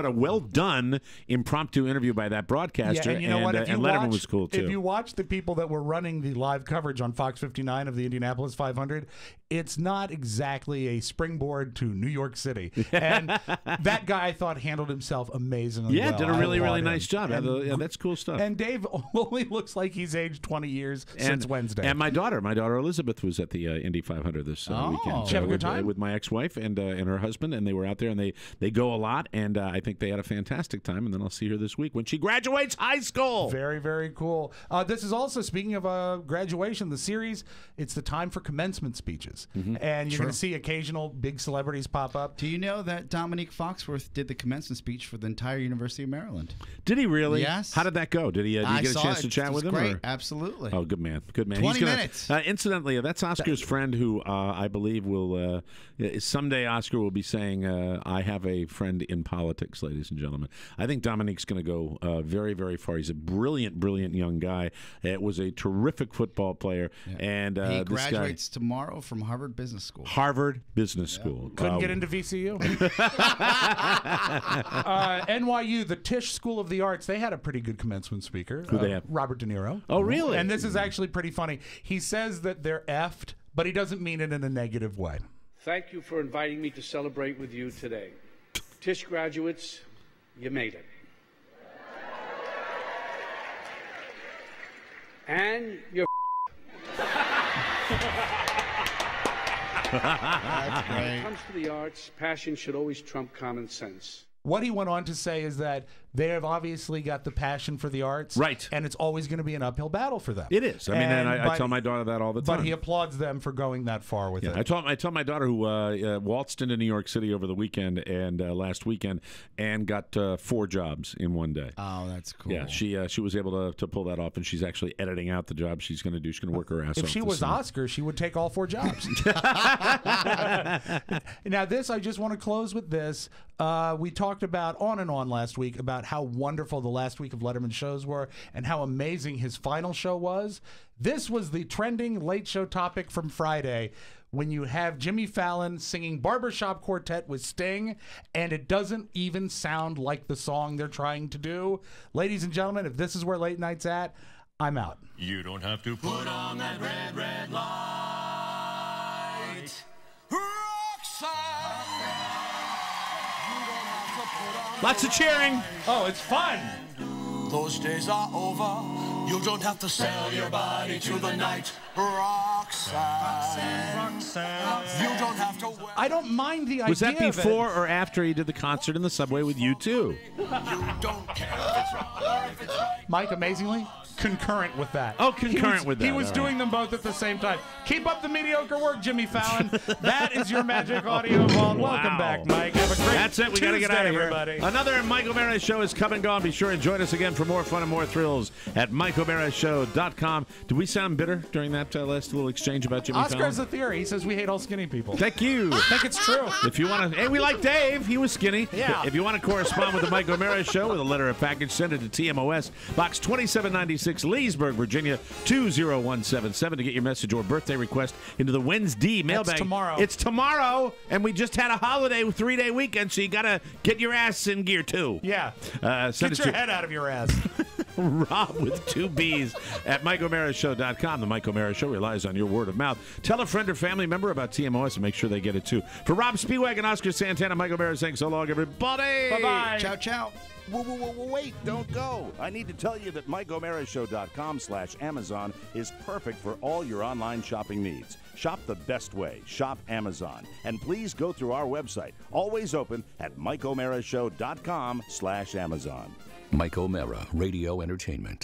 a well done impromptu interview by that broadcaster. Yeah, and you know what? If you Letterman was cool too. If you watch the people that were running the live coverage on Fox 59 of the Indianapolis 500, it's not exactly a springboard to New York City. And that guy, I thought, handled himself amazingly well. Yeah, did a really nice job. Yeah, that's cool stuff. And Dave only looks like he's aged 20 years since Wednesday. And my daughter Elizabeth was at the Indy 500 this weekend. Did you have a good time? With my ex-wife and her husband, and they were out there, and they go a lot, and I think they had a fantastic time, and then I'll see her this week when she graduates high school. Very, very cool. This is also, speaking of graduation, the series, it's the time for commencement speeches. And you're going to see occasional big celebrities pop up. Do you know that Dominique Foxworth did the commencement speech for the entire University of Maryland? Did he really? Yes. How did that go? Did you get a chance to chat with him? Great. Absolutely. Oh, good man. Good man. 20 minutes. Incidentally, that's Oscar's friend who I believe will someday Oscar will be saying, I have a friend in politics, ladies and gentlemen. I think Dominique's going to go very, very far. He's a brilliant, brilliant young guy. Was a terrific football player. Yeah. And he graduates tomorrow from Harvard Business School. Harvard Business School. Couldn't get into VCU. NYU, the Tisch School of the Arts, they had a pretty good commencement speaker. Who they have? Robert De Niro. Oh, really? And this is actually pretty funny. He says that they're effed, but he doesn't mean it in a negative way. Thank you for inviting me to celebrate with you today. Tisch graduates, you made it. And you're That's great. When it comes to the arts, passion should always trump common sense. What he went on to say is that they have obviously got the passion for the arts. Right. And it's always going to be an uphill battle for them. It is. I mean, and I tell my daughter that all the time. But he applauds them for going that far with it. I told my daughter, who waltzed into New York City over the weekend and last weekend and got 4 jobs in one day. Oh, that's cool. Yeah, she was able to pull that off, and she's actually editing out the job she's going to do. She's going to work her ass off. If she was Oscar, she would take all 4 jobs. Now, I just want to close with this. We talked about on and on last week about how wonderful the last week of Letterman shows were and how amazing his final show was. This was the trending late show topic from Friday, when you have Jimmy Fallon singing Barbershop Quartet with Sting, and it doesn't even sound like the song they're trying to do. Ladies and gentlemen, if this is where late night's at, I'm out. You don't have to put on that red, red light. Lots of cheering. Oh, it's fun. Those days are over. You don't have to sell your body to the night. Roxanne. You don't have to. I don't mind the idea. Was that before or after he did the concert in the subway with you too? You don't care if it's wrong or if it's right. Mike, amazingly, concurrent with that. Oh, concurrent with that. He was all doing them both at the same time. Keep up the mediocre work, Jimmy Fallon. That is your Magic Audio Vault. Welcome back, Mike. Have a great That's it. We got to get out of here. Everybody. Another Mike O'Mara Show is come and gone. Be sure and join us again for more fun and more thrills at MikeO'MaraShow.com. Did we sound bitter during that last little exchange about Jimmy Oscar Fallon? has a theory. He says we hate all skinny people. Thank you. I think it's true. If you want to, hey, we like Dave. He was skinny. Yeah. If you want to correspond with the Mike O'Mara Show with a letter or package, send it to TMOS, Box 2796, Leesburg, Virginia 20177 to get your message or birthday request into the Wednesday mailbag. tomorrow. It's tomorrow, and we just had a holiday 3-day weekend, so you got to get your ass in gear too. Yeah. Send Get it your to head out of your ass. Rob with 2 B's at MikeO'MaraShow.com. The Mike O'Mara Show relies on your word of mouth. Tell a friend or family member about TMOS and make sure they get it too. For Rob Spiewak and Oscar Santana, Mike O'Mara saying so long, everybody. Bye-bye. Ciao, ciao. Wait, don't go. I need to tell you that MikeO'MaraShow.com/Amazon is perfect for all your online shopping needs. Shop the best way. Shop Amazon. And please go through our website, always open at MikeO'MaraShow.com/Amazon. Mike O'Mara, Radio Entertainment.